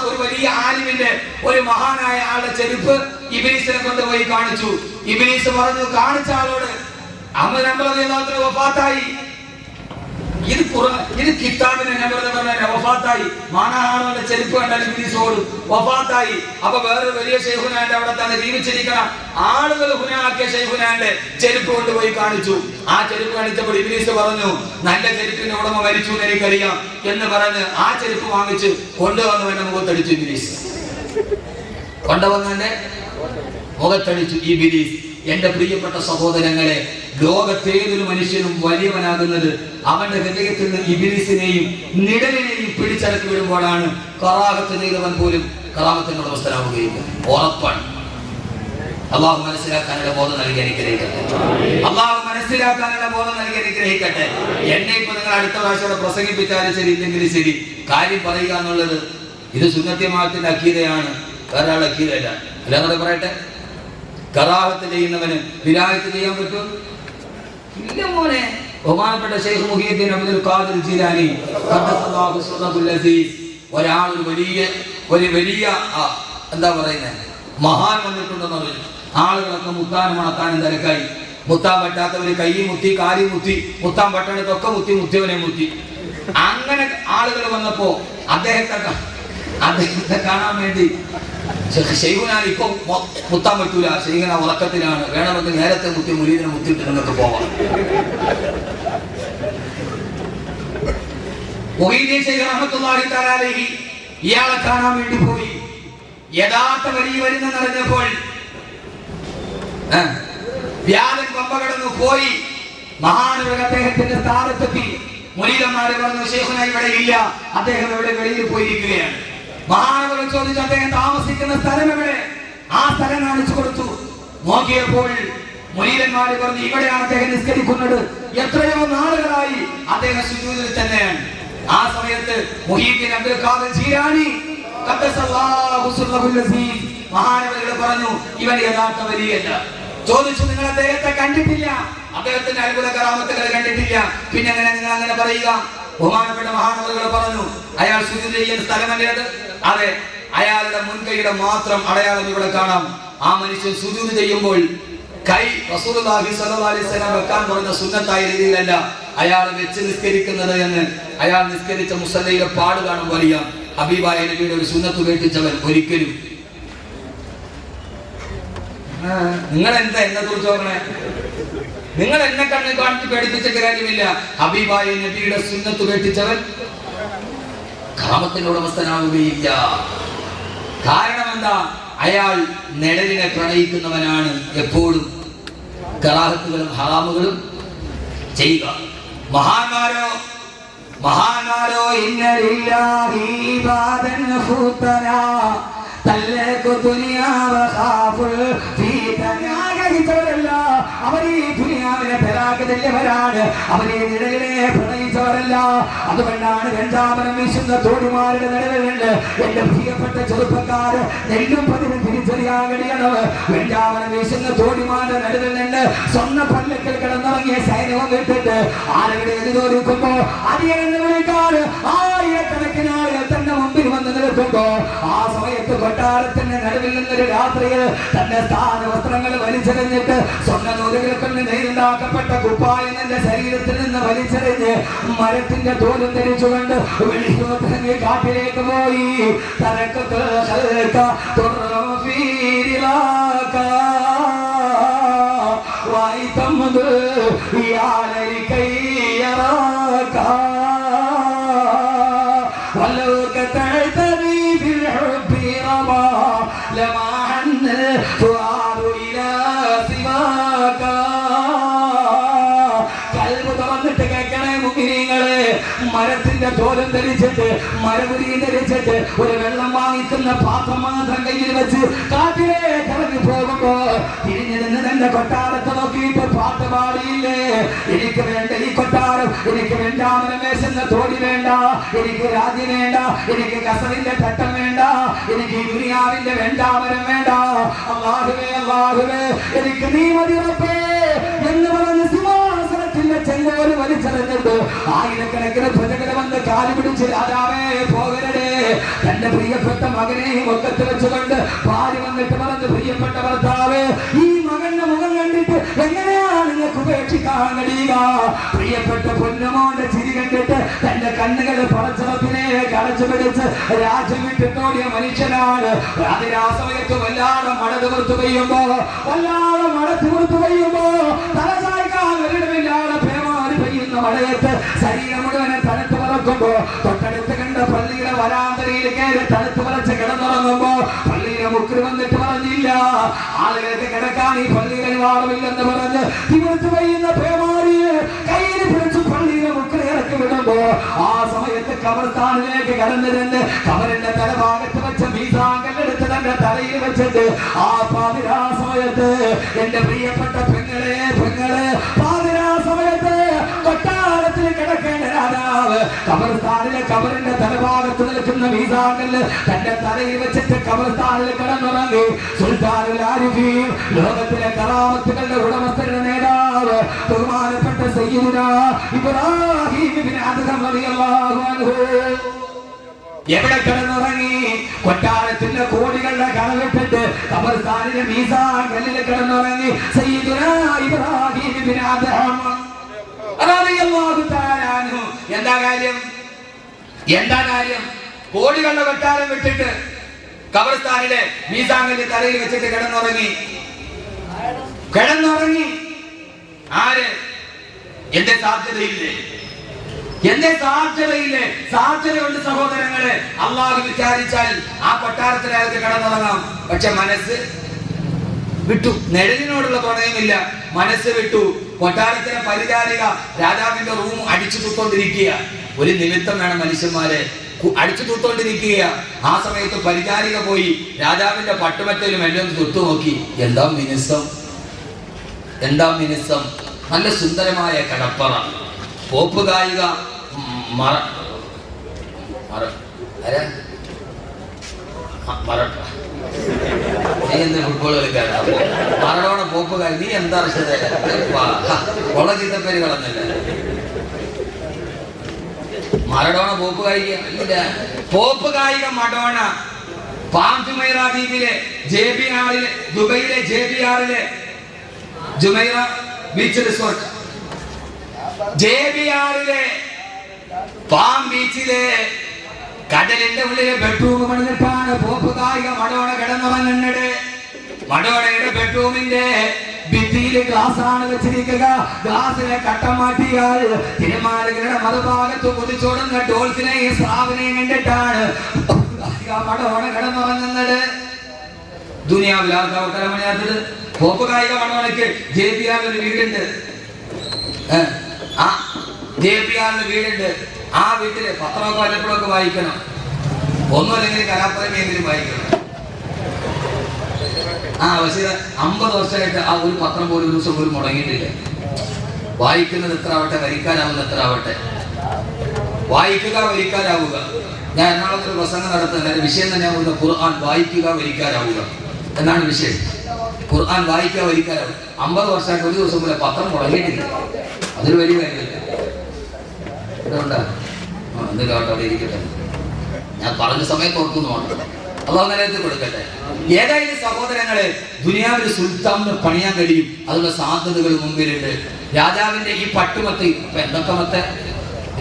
ഒരു വലിയ ആലിമിന്റെ ഒരു മഹാനായ ആളുടെ ചെരുപ്പ് ഇബ്ലീസിനെ കൊണ്ടുപോയി കാണിച്ചു. ഇബ്ലീസ് പറഞ്ഞു, കാണിച്ച ആളോട്, അഹ്മദ് ബിൻ ഹംബൽ റളിയല്ലാഹു അൻഹു വഫാത്തായി, ഇത് കിതാബിനെ വഫാത്തായി. മാനാഹാറുടെ ചെരുപ്പ് കണ്ടാൽ ഇബ്ലീസ് ഓടും. വഫാത്തായി. അപ്പൊ വേറെ വലിയ ശൈഖുനാന്റെ അവിടെ തന്നെ ജീവിച്ചിരിക്കണം ആളുകൾ ഹുനാക്കിയ ശൈഖുനാന്റെ ചെരുപ്പ് കൊണ്ടുപോയി കാണിച്ചു. ആ ചെരുപ്പ് കാണിച്ചപ്പോൾ ഇബ്ലീസ് പറഞ്ഞു, നല്ല ചെരുപ്പിന്റെ ഉടമ മരിച്ചു എന്ന് എനിക്കറിയാം എന്ന് പറഞ്ഞ് ആ ചെരുപ്പ് വാങ്ങിച്ച് കൊണ്ടുവന്നവന്റെ മുഖത്തടിച്ചു. ഇബ്ലീസ് കൊണ്ടുവന്നവന്റെ മുഖത്തടിച്ചു ഇബ്ലീസ്. എന്റെ പ്രിയപ്പെട്ട സഹോദരങ്ങളെ, ലോകത്തേതൊരു മനുഷ്യനും വലിയവനാകുന്നത് അവന്റെ ഹൃദയത്തിൽ നിന്ന് ഇബ്ലീസിനെയും നിഴലിനെയും പിടിച്ചടക്കി വിടുമ്പോഴാണ്. കറാഹത്ത് ചെയ്തവൻ പോലും കറാമത്തിന്റെ ഉടമസ്ഥനാവുകയില്ല. ഉറപ്പാണ്. അള്ളാഹു മനസ്സിലാക്കാനുള്ള ബോധം നൽകി അനുഗ്രഹിക്കട്ടെ. അള്ളാഹു മനസ്സിലാക്കാനുള്ള ബോധം നൽകി അനുഗ്രഹിക്കട്ടെ. എന്നെ ഇപ്പൊ നിങ്ങൾ അടുത്ത പ്രാവശ്യം പ്രസംഗിപ്പിച്ചാലും ശരി, ഇല്ലെങ്കിലും ശരി, കാര്യം പറയുക എന്നുള്ളത് ഇത് സുന്നത്യമാത്തിന്റെ അക്കീദയാണ്, വേറെ ആളുടെ അക്കീദയല്ല. അല്ലാതെ പറയട്ടെ, കറാഹത്ത് ചെയ്യുന്നവന് വിലായത്ത് ചെയ്യാൻ പറ്റും? ഇല്ല മോനെ. ബഹുമാനപ്പെട്ട ശൈഖ് മുഹീദ്ദീൻ അബ്ദുൽ ഖാദിർ ജീലാനി ഖദ്ദസല്ലാഹു സിർറഹുൽ അസീസ്, ഒരാൾ ഒരു വലിയ എന്താ പറയുന്നത് മഹാൻ വന്നിട്ടുണ്ടെന്ന് പറഞ്ഞു. ആളുകളൊക്കെ മുത്താനും മണത്താനും തിരക്കായി. മുത്താൻ പറ്റാത്തവര് കൈ മുത്തി, കാലി മുത്തി, മുത്താൻ പറ്റണത്തൊക്കെ മുത്തിയവനെ മുത്തി. അങ്ങനെ ആളുകൾ വന്നപ്പോ അദ്ദേഹത്തെ കാണാൻ വേണ്ടി ശൈഖുനാൻ ഇപ്പൊ മുത്താൻ പറ്റൂല, ശൈഖുന ഉറക്കത്തിലാണ്, വേണമെങ്കിൽ നേരത്തെ മുത്തി മുരീദിനെ മുത്തിയിട്ട് നിങ്ങൾക്ക് പോവാം. മുഹീദ്ദീൻ ശൈഖ് റഹ്മത്തുള്ളാഹി തആല അലൈഹി ഇയാളെ കാണാൻ വേണ്ടി പോയി. യഥാർത്ഥ വലിയ വരുന്നറിഞ്ഞപ്പോൾ വ്യാഴൻ പമ്പ കടന്നു പോയി. മഹാനവർ അദ്ദേഹത്തിന്റെ സ്ഥാനത്തെത്തി. മുരീദന്മാരെ പറഞ്ഞു, ശൈഖുന ഇവിടെ ഇല്ല, അദ്ദേഹം എവിടെ വെളിയിൽ പോയിരിക്കുകയാണ്. മഹാനവർ ചോദിച്ചു, അദ്ദേഹം താമസിക്കുന്ന സ്ഥലം എവിടെ? ആ സ്ഥലം കാണിച്ചു കൊടുത്തു. നോക്കിയപ്പോൾ മുരീദന്മാര് പറഞ്ഞു, ഇവിടെയാണ് അദ്ദേഹം നിസ്കരിക്കുന്നത്, എത്രയോ നാളുകളായി അദ്ദേഹം സുജൂദിൽ തന്നെയാണ്. ആ സമയത്ത് മുഹീദ്ദീൻ അബ്ദുൽ ഖാദിർ ജീലാനി ഖദ്ദസല്ലാഹു സിർറഹുൽ അസീസ് മഹാനവർ പറഞ്ഞു, ഇവൻ യഥാർത്ഥ വലിയല്ല. ചോദിച്ചു, നിങ്ങൾ അദ്ദേഹത്തെ കണ്ടിട്ടില്ല, അദ്ദേഹത്തിന്റെ അത്ഭുത കറാമത്തുകൾ കണ്ടിട്ടില്ല, പിന്നെ എങ്ങനെ നിങ്ങൾ അങ്ങനെ പറയുക? ബഹുമാനപ്പെട്ട മഹാനവറുകൾ പറഞ്ഞു, അയാൾ സുജൂദ് ചെയ്യുന്ന സ്ഥലമല്ലേ അത്? അതെ. അയാളുടെ മുൻകൈയുടെ മാത്രം അടയാളം ഇവിടെ കാണാം. ആ മനുഷ്യൻ സുജൂദ് ചെയ്യുമ്പോൾ കൈ റസൂലുള്ളാഹി സ്വല്ലല്ലാഹു അലൈഹി വസല്ലം വെക്കാൻ പറഞ്ഞ സുന്നത്തായ രീതിയിലല്ല അയാൾ വെച്ച് നിസ്കരിക്കുന്നത് എന്ന് അയാൾ നിസ്കരിച്ച മുസല്ലയിലെ പാട് കാണുമ്പോൾ അറിയാം. ഹബീബായ നബിയുടെ ഒരു സുന്നത്ത് ഉപേക്ഷിച്ചവൻ ഒരിക്കലും. നിങ്ങൾ എന്താ എന്നെ കുറിച്ച് നോക്കണേ? നിങ്ങൾ എന്നെ കണ്ണിൽ കാണിച്ച് പേടിപ്പിച്ചിട്ട് കാര്യമില്ല. ഹബീബായ നബിയുടെ സുന്നത്ത് ഉപേക്ഷിച്ചവൻ കാമത്തിന്റെ ഉടമസ്ഥനാവുകയില്ല. കാരണം എന്താ? അയാൾ നിഴലിനെ പ്രണയിക്കുന്നവനാണ്. എപ്പോഴും കറാഹത്തുകളും ഹറാമുകളും ചെയ്യുക. മഹാന്മാരോ ഇന്നലില്ലാഹി ഇബാദൻ ഫുതനാ തല്ലഖു ദുനിയാ വഖാഫുൽ ഫീതനാ. അവർ ഈ ദുനിയാവിനെ തലാഖില്ലവരാണ്. അവർ ഈ നിഴലിനെ പ്രണയിച്ചവരല്ല. അതുകൊണ്ടാണ് വെഞ്ചാമരം വീശുന്ന തോടിമാരുടെ നിഴലുണ്ട്. എന്റെ പ്രിയപ്പെട്ട ചെറുപ്പക്കാർ, നെല്ലും പതിനും തിരിച്ചറിയാൻ കഴിയണം. വെഞ്ചാമരം വീശുന്ന തോടിമാരുടെ നിഴലിൽ നിന്ന് സ്വന്തം പല്ലക്കിൽ കിടന്നിറങ്ങിയ സൈന്യവും വിട്ടിട്ട് ആളുകളെ എതിരൊരുക്കുമ്പോ അടിയെന്ന് വിളിക്കാറ് ആയിരക്കണക്കിന് ആളുകൾ തന്റെ മുമ്പിൽ വന്ന് നിൽക്കുമ്പോ ആ സമയത്ത് കൊട്ടാരത്തിന്റെ നടുവിൽ നിന്നൊരു രാത്രിയിൽ തന്റെ സ്ഥാന വസ്ത്രങ്ങൾ വലിച്ചെറിഞ്ഞിട്ട് സ്വർണ്ണ നൂലുകൾ കൊണ്ട് നെയ്തുണ്ടാക്കപ്പെട്ട കുപ്പായം തന്റെ ശരീരത്തിൽ നിന്ന് വലിച്ചെറിഞ്ഞ് മരത്തിന്റെ തോലും ധരിച്ചുകൊണ്ട് വെളിച്ചോത്തിറങ്ങി കാട്ടിലേക്ക് പോയി. മരത്തിന്റെ തോലം ധരിച്ചിട്ട് മരപുരി ധരിച്ചിട്ട് ഒരു വെള്ളം വാങ്ങിക്കുന്ന പാത്രം മാത്രം കയ്യിൽ വെച്ച് കാട്ടിലേക്ക് ഇറങ്ങി പോകുമ്പോ തിരിഞ്ഞു നിന്ന് തന്റെ കൊട്ടാരത്തെ നോക്കിയിട്ട് പാട്ട് പാടിയില്ലേ? എനിക്ക് വേണ്ട ഈ കൊട്ടാരം, എനിക്ക് വെഞ്ചാമരം വേശുന്ന തോടി വേണ്ട, എനിക്ക് രാജ്യം വേണ്ട, എനിക്ക് കസറിന്റെ ചട്ടം വേണ്ട, എനിക്ക് ഈ ദുനിയാവിന്റെ വെഞ്ചാമരം വേണ്ട. അല്ലാഹുവേ അല്ലാഹുവേ എനിക്ക് നീ മതി റബ്ബേ എന്ന് പറഞ്ഞ് സിംഹാസനത്തിന്റെ ചെങ്കോല് വലിച്ചെറിഞ്ഞിട്ട് ആയിരക്കണക്കിന് പ്രജകൾ വന്ന് കാലു പിടിച്ച് രാജാവേ പോകരുതേ. തന്റെ പ്രിയപ്പെട്ട മകനെയും ഒക്കത്ത് വെച്ചുകൊണ്ട് ഭാര്യ വന്നിട്ട് പറഞ്ഞു, പ്രിയപ്പെട്ട ഭർത്താവ്, ഈ മകന്റെ മുഖം കണ്ടിട്ട് എങ്ങനെയാണ് നിങ്ങൾക്ക് ഉപേക്ഷിക്കാൻ കഴിയുക? പ്രിയപ്പെട്ട പൊന്നുമോന്റെ ചിരി കണ്ടിട്ട് തന്റെ കണ്ണുകൾ പടച്ചറപ്പിനെ കടച്ചു പിടിച്ച് രാജ്യം വിട്ടിട്ടോടിയ മനുഷ്യനാണ്. അതിനാ സമയത്ത് വല്ലാതെ മഴ തീർത്തു പെയ്യുമ്പോ തലചായ്ക്കാൻ ഒരിടമില്ലാതെ പേമാരി പെയ്യുന്ന മഴയത്ത് ശരീരം മുഴുവനെ തണുത്ത് പറക്കുമ്പോ തൊട്ടടുത്ത് കണ്ട പള്ളിയുടെ വരാന്തരയിൽ കയറി തണുത്ത് പറച്ച് കിടന്നുറങ്ങുമ്പോ പള്ളിയിലെ മുക്കിൽ വന്നിട്ട് പറഞ്ഞില്ല, ആളുകൾക്ക് കിടക്കാൻ ഈ പള്ളിയിൽ വാടമില്ലെന്ന് പറഞ്ഞ് തിമിർത്ത് പെയ്യുന്ന പേമാരിയെ കയ്യിൽ പിടിച്ച് പള്ളിയിലെ മുക്കിൽ ഇറക്കി വിടുമ്പോ ആ സമയത്ത് കബർസ്ഥാനിലേക്ക് കടന്നിരുന്ന് കബറിന്റെ തലഭാഗത്ത് വെച്ച മീസാങ്കല്ലെടുത്ത് തന്റെ തലയിൽ വെച്ചിട്ട് ആ പാതിരാ സമയത്ത് എന്റെ പ്രിയപ്പെട്ട പെങ്ങളെ പാതിരാ സമയത്ത് കൊട്ടാരത്തിൽ കിടക്കേണ്ട രാജാവ് കബർസ്ഥാനിലെ കബറിന്റെ തലഭാഗത്ത് നിൽക്കുന്ന മീസാങ്കല്ല് തന്റെ തലയിൽ വെച്ചിട്ട് കബർസ്ഥാനിൽ കിടന്നുറങ്ങി. സുൽത്താനുൽ ആരിഫീൻ, ലോകത്തിലെ കറാമത്തുകളുടെ ഉടമസ്ഥരുടെ നേതാവ് ബഹുമാനപ്പെട്ട സയ്യിദുനാ ഇബ്രാഹിം ഇബ്നു അദ്ഹം റളിയല്ലാഹു അൻഹു എവിടെ കിടന്നുറങ്ങി? കൊട്ടാരത്തിന്റെ കോടികളുടെ കടവിട്ടിട്ട് കബർസ്ഥാനിലെ മീസാങ്കല്ലിൽ കിടന്നുറങ്ങി സയ്യിദുനാ ഇബ്രാഹിം ഇബ്നു അദ്ഹം റളിയല്ലാഹു തആല അൻഹു. എന്താ കാര്യം? കോടികളുടെ കൊട്ടാരം വിട്ടിട്ട് കബർസ്ഥാനിലെ മീസാങ്കല്ലിൽ തലയിൽ വെച്ചിട്ട് കിടന്നുറങ്ങി. ആര്? എന്റെ സാധ്യതയില്ലേ? സാധ്യതയുണ്ട് സഹോദരങ്ങളെ. അള്ളാഹു വിചാരിച്ചാൽ ആ കൊട്ടാരത്തിൽ അയാൾക്ക് കിടന്നുറങ്ങാം. പക്ഷെ മനസ്സ് വിട്ടു. നിഴലിനോടുള്ള പ്രണയമില്ല, മനസ്സ് വിട്ടു. കൊട്ടാരത്തിലെ പരിചാരിക രാജാവിന്റെ റൂം അടിച്ചു തൂത്തോണ്ടിരിക്കുക. ഒരു നിമിത്തം വേണം മനുഷ്യന്മാരെ, അടിച്ചു തൂത്തോണ്ടിരിക്കുക. ആ സമയത്ത് പരിചാരിക പോയി രാജാവിന്റെ പട്ടുമറ്റയിലും എല്ലാം തൊട്ടു നോക്കി. എന്താ മിനുസം, നല്ല സുന്ദരമായ കടപ്പറ. പോപ്പ് ഗായിക ഫുട്ബോൾ കളിക്കാരാ മറഡോണ പോപ്പ് ഗായി. നീ എന്താ കൊള്ള ചീത്തപ്പേര് കളഞ്ഞില്ല. മറഡോണ പോപ്പ് ഗായിക ഇല്ല. പോപ്പ് ഗായിക മഡോണ പാം ജുമൈറ ദ്വീപിലെ JBR-ലെ ദുബൈയിലെ JBR-ലെ ജുമൈറ ബീച്ച് റിസോർട്ട്, JBRലെ പാം ബീച്ചിലെ കടലിന്റെ ഉള്ളിലെ ബെഡ്റൂം പണിതിട്ടാണ് പോപ്പ് കായിക മഡോണ കിടന്നുറങ്ങുന്നത്. മഡോണയുടെ ബെഡ്റൂമിന്റെ ഭിത്തിയിൽ ഗ്ലാസ് ആണ് വെച്ചിരിക്കുക. ഗ്ലാസിനെ കട്ടം മാറ്റിയാൽ തിരുമാലകളുടെ മറുഭാഗത്ത് കുതിച്ചോടുന്ന ഡോൾസിനെയും സ്രാവിനെയും കണ്ടിട്ടാണ് മഡോണ കിടന്നുറങ്ങുന്നത്. ദുനിയാവിൽ ആർക്കവട്ടരമണിയാത്തത് പോപ്പ് കായിക മഡോണയ്ക്ക് JBR ഒരു വീടുണ്ട്. JBR വീടുണ്ട്. ആ വീട്ടില് പത്രമൊക്കെ വല്ലപ്പോഴൊക്കെ വായിക്കണം. ഒന്നും അല്ലെങ്കിൽ കലാപ്രേമിയെങ്കിലും വായിക്കണം. പക്ഷേ 50 വർഷമായിട്ട് ആ ഒരു പത്രം പോലും ഒരു ദിവസം പോലും മുടങ്ങിയിട്ടില്ല. വായിക്കുന്നത് എത്ര ആവട്ടെ, വരിക്കാനാവുന്ന എത്ര ആവട്ടെ. വായിക്കുക, വരിക്കാരാവുക. ഞാൻ എറണാകുളത്തൊരു പ്രസംഗം നടത്തുന്നത് വിഷയം തന്നെയാവുന്ന ഖുർആൻ വായിക്കുക, വരിക്കാരാവുക എന്നാണ് വിഷയം. ഖുർആൻ വായിക്കുക, വരിക്കാരാവുക. 50 വർഷമായിട്ട് ഒരു ദിവസം പോലെ പത്രം മുടങ്ങിയിട്ടില്ല. അതൊരു വലിയ കാര്യമില്ല. എന്തെങ്കിലും അവിടെ ഇരിക്കട്ടെ, ഞാൻ പറഞ്ഞ സമയത്ത് ഓർക്കുന്നുണ്ട്. അള്ളാഹു നിലനിർത്തി കൊടുക്കട്ടെ. ഏതായാലും സഹോദരങ്ങളെ, ദുനിയാവിൽ സുൽത്താന് പണിയാൻ കഴിയും. അതിനുള്ള സാധ്യതകൾ മുമ്പിലുണ്ട്. രാജാവിന്റെ ഈ പട്ടുമത്തയിൽ എന്തൊക്കെ മത്ത,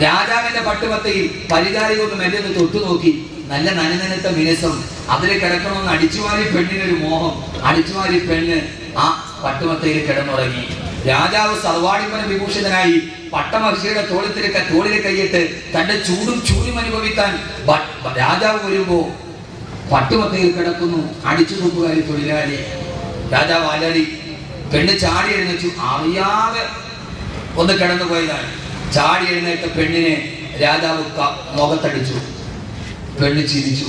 രാജാവിന്റെ പട്ടുമത്തയിൽ പരിചാരികൊന്ന് മെല്ലെ തൊട്ടു നോക്കി. നല്ല നനനനത്ത മിനുസം. അതിൽ കിടക്കണമെന്ന് അടിച്ചുമാരി പെണ്ണിനൊരു മോഹം. അടിച്ചുമാരി പെണ്ണ് ആ പട്ടുമത്തയിൽ കിടന്നുറങ്ങി. രാജാവ് സർവാടിമന വിഭൂഷിതനായി പട്ടമഹർഷിയുടെ തോളിൽ കൈയിട്ട് തന്റെ ചൂടും ചൂടും അനുഭവിക്കാൻ രാജാവ് വരുമ്പോ പട്ടുമത്തയിൽ കിടക്കുന്നു അടിച്ചു നോക്കുകാരി തൊഴിലാളി. രാജാവ് അലറി. പെണ്ണ് ചാടി എഴുന്നേച്ചു. അറിയാതെ ഒന്ന് കിടന്നു പോയതാണ്. ചാടി എഴുന്നേറ്റ പെണ്ണിനെ രാജാവ് മുഖത്തടിച്ചു. പെണ്ണ് ചിരിച്ചു.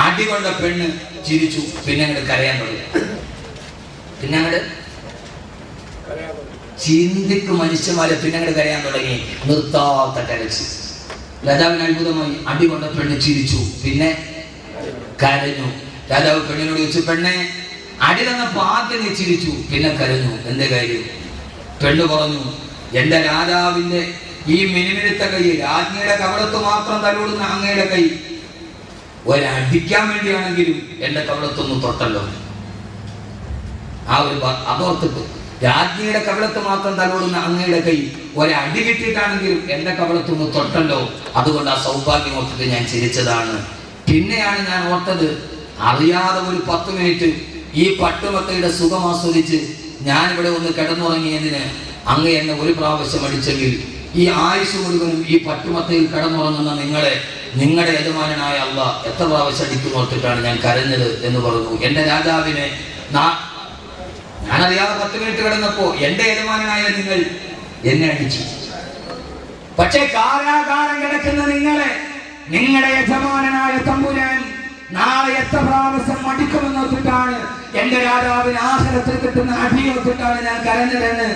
അടികൊണ്ട പെണ്ണ് ചിരിച്ചു. പിന്നെ അങ്ങോട്ട് കരയാൻ തുടങ്ങി. പിന്നെ അങ്ങോട്ട് ചിന്തിക്ക് മനുഷ്യന്മാരെ പിന്നെ അങ്ങോട്ട് കരയാൻ തുടങ്ങി. നിർത്താത്ത കരച്ച്. രാജാവിന് അത്ഭുതമായി. അടികൊണ്ട പെണ്ണ് ചിരിച്ചു. പിന്നെ കരഞ്ഞു. രാജാവ് പെണ്ണിനോട് ചോദിച്ചു, പെണ്ണെ അടി തന്നപ്പോ ആദ്യം നീ ചിരിച്ചു, പിന്നെ കരഞ്ഞു, എന്റെ കാര്യം? പെണ്ണ് പറഞ്ഞു, എന്റെ രാജാവിന്റെ ഈ മിനിമിനിത്ത കൈ, രാജ്ഞിയുടെ കവളത്ത് മാത്രം തലോടുന്ന അങ്ങയുടെ കൈ ഒരടിക്കാൻ വേണ്ടിയാണെങ്കിലും എന്റെ കവളത്തൊന്ന് തൊട്ടല്ലോ. ആ ഒരു അതോർത്തിട്ട്, രാജ്ഞിയുടെ കവളത്ത് മാത്രം തലോടുന്ന അങ്ങയുടെ കൈ ഒരടി കിട്ടിയിട്ടാണെങ്കിലും എന്റെ കവളത്തൊന്ന് തൊട്ടല്ലോ. അതുകൊണ്ട് ആ സൗഭാഗ്യം ഓർത്തിട്ട് ഞാൻ ചിരിച്ചതാണ്. പിന്നെയാണ് ഞാൻ ഓർത്തത്, അറിയാതെ ഒരു 10 മിനിറ്റ് ഈ പട്ടുമത്തയുടെ സുഖം ആസ്വദിച്ച് ഞാനിവിടെ ഒന്ന് കിടന്നുറങ്ങിയതിന് അങ്ങ് എന്നെ ഒരു പ്രാവശ്യം അടിച്ചെങ്കിൽ ഈ ആയുസ് മുഴുവനും ഈ പട്ടുമത്തയിൽ കിടന്നുറങ്ങുന്ന നിങ്ങളുടെ യജമാനായ അല്ലാഹ് എത്ര പ്രാവശ്യം അടിക്കുന്നോർത്തിട്ടാണ് ഞാൻ കരഞ്ഞത് എന്ന് പറഞ്ഞു. എന്റെ രാജാവിനെ ഞാനറിയാതെ 10 മിനിറ്റ് കിടന്നപ്പോ എന്റെ യജമാനായ നിങ്ങൾ എന്നെ അടിച്ചു. പക്ഷെ കാരാകാരം കിടക്കുന്ന നിങ്ങളുടെ യജമാനായ തമ്പുരാൻ നാളെ എത്ര പ്രാവശ്യം അടിക്കുമെന്നോർത്തിട്ടാണ് എന്റെ രാജാവിന് ആഹാരത്തിൽ കിട്ടുന്ന അടിയോർത്തിട്ടാണ് ഞാൻ കരഞ്ഞതെന്ന്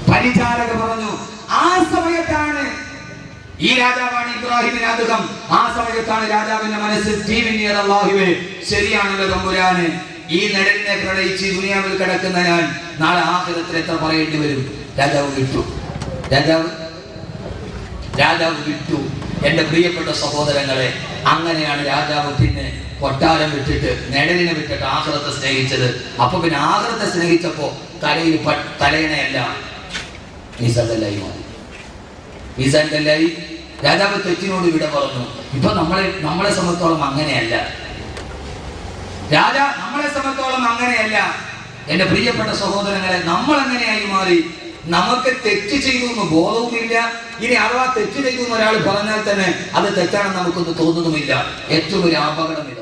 പരിചാരക പറഞ്ഞു. ആ സമയത്താണ് ഈ രാജാവാണ് ഇബ്രാഹിമിന് അദ്ദേഹം. ആ സമയത്താണ് രാജാവിന്റെ മനസ്സിൽ തീവിനിയത്, അല്ലാഹുവേ ശരിയാണല്ലോ തമ്പുരാന്, ഈ നെടലിനെ പ്രണയിച്ച് ദുനിയാവിൽ കിടക്കുന്ന ഞാൻ നാളെ ആഖിറത്തിൽ എത്ര പറയേണ്ടി വരും. രാജാവ് വിട്ടു. രാജാവ് വിട്ടു. എന്റെ പ്രിയപ്പെട്ട സഹോദരങ്ങളെ, അങ്ങനെയാണ് രാജാവ് പിന്നെ കൊട്ടാരം വിട്ടിട്ട് നെടലിനെ വിട്ടിട്ട് ആഖിറത്തെ സ്നേഹിച്ചത്. അപ്പൊ പിന്നെ ആഖിറത്തെ സ്നേഹിച്ചപ്പോ തലയിൽ തലയണയല്ല മീസാൻകല്ലായി മാറി. മീസാൻകല്ലായി. രാജാവ് തെറ്റിനോട് വിട പറഞ്ഞു. ഇപ്പൊ നമ്മളെ സംബന്ധിച്ചോളം അങ്ങനെയല്ല. നമ്മളെ സംബന്ധിച്ചോളം അങ്ങനെയല്ല. എന്റെ പ്രിയപ്പെട്ട സഹോദരങ്ങളെ, നമ്മൾ എങ്ങനെയായി മാറി? നമുക്ക് തെറ്റ് ചെയ്തു എന്ന് ബോധവുമില്ല. ഇനി അഥവാ തെറ്റ് ചെയ്തു എന്ന് ഒരാൾ പറഞ്ഞാൽ തന്നെ അത് തെറ്റാണെന്ന് നമുക്കൊന്ന് തോന്നുന്നുമില്ല. ഏറ്റവും ഒരു അപകടം ഇത്.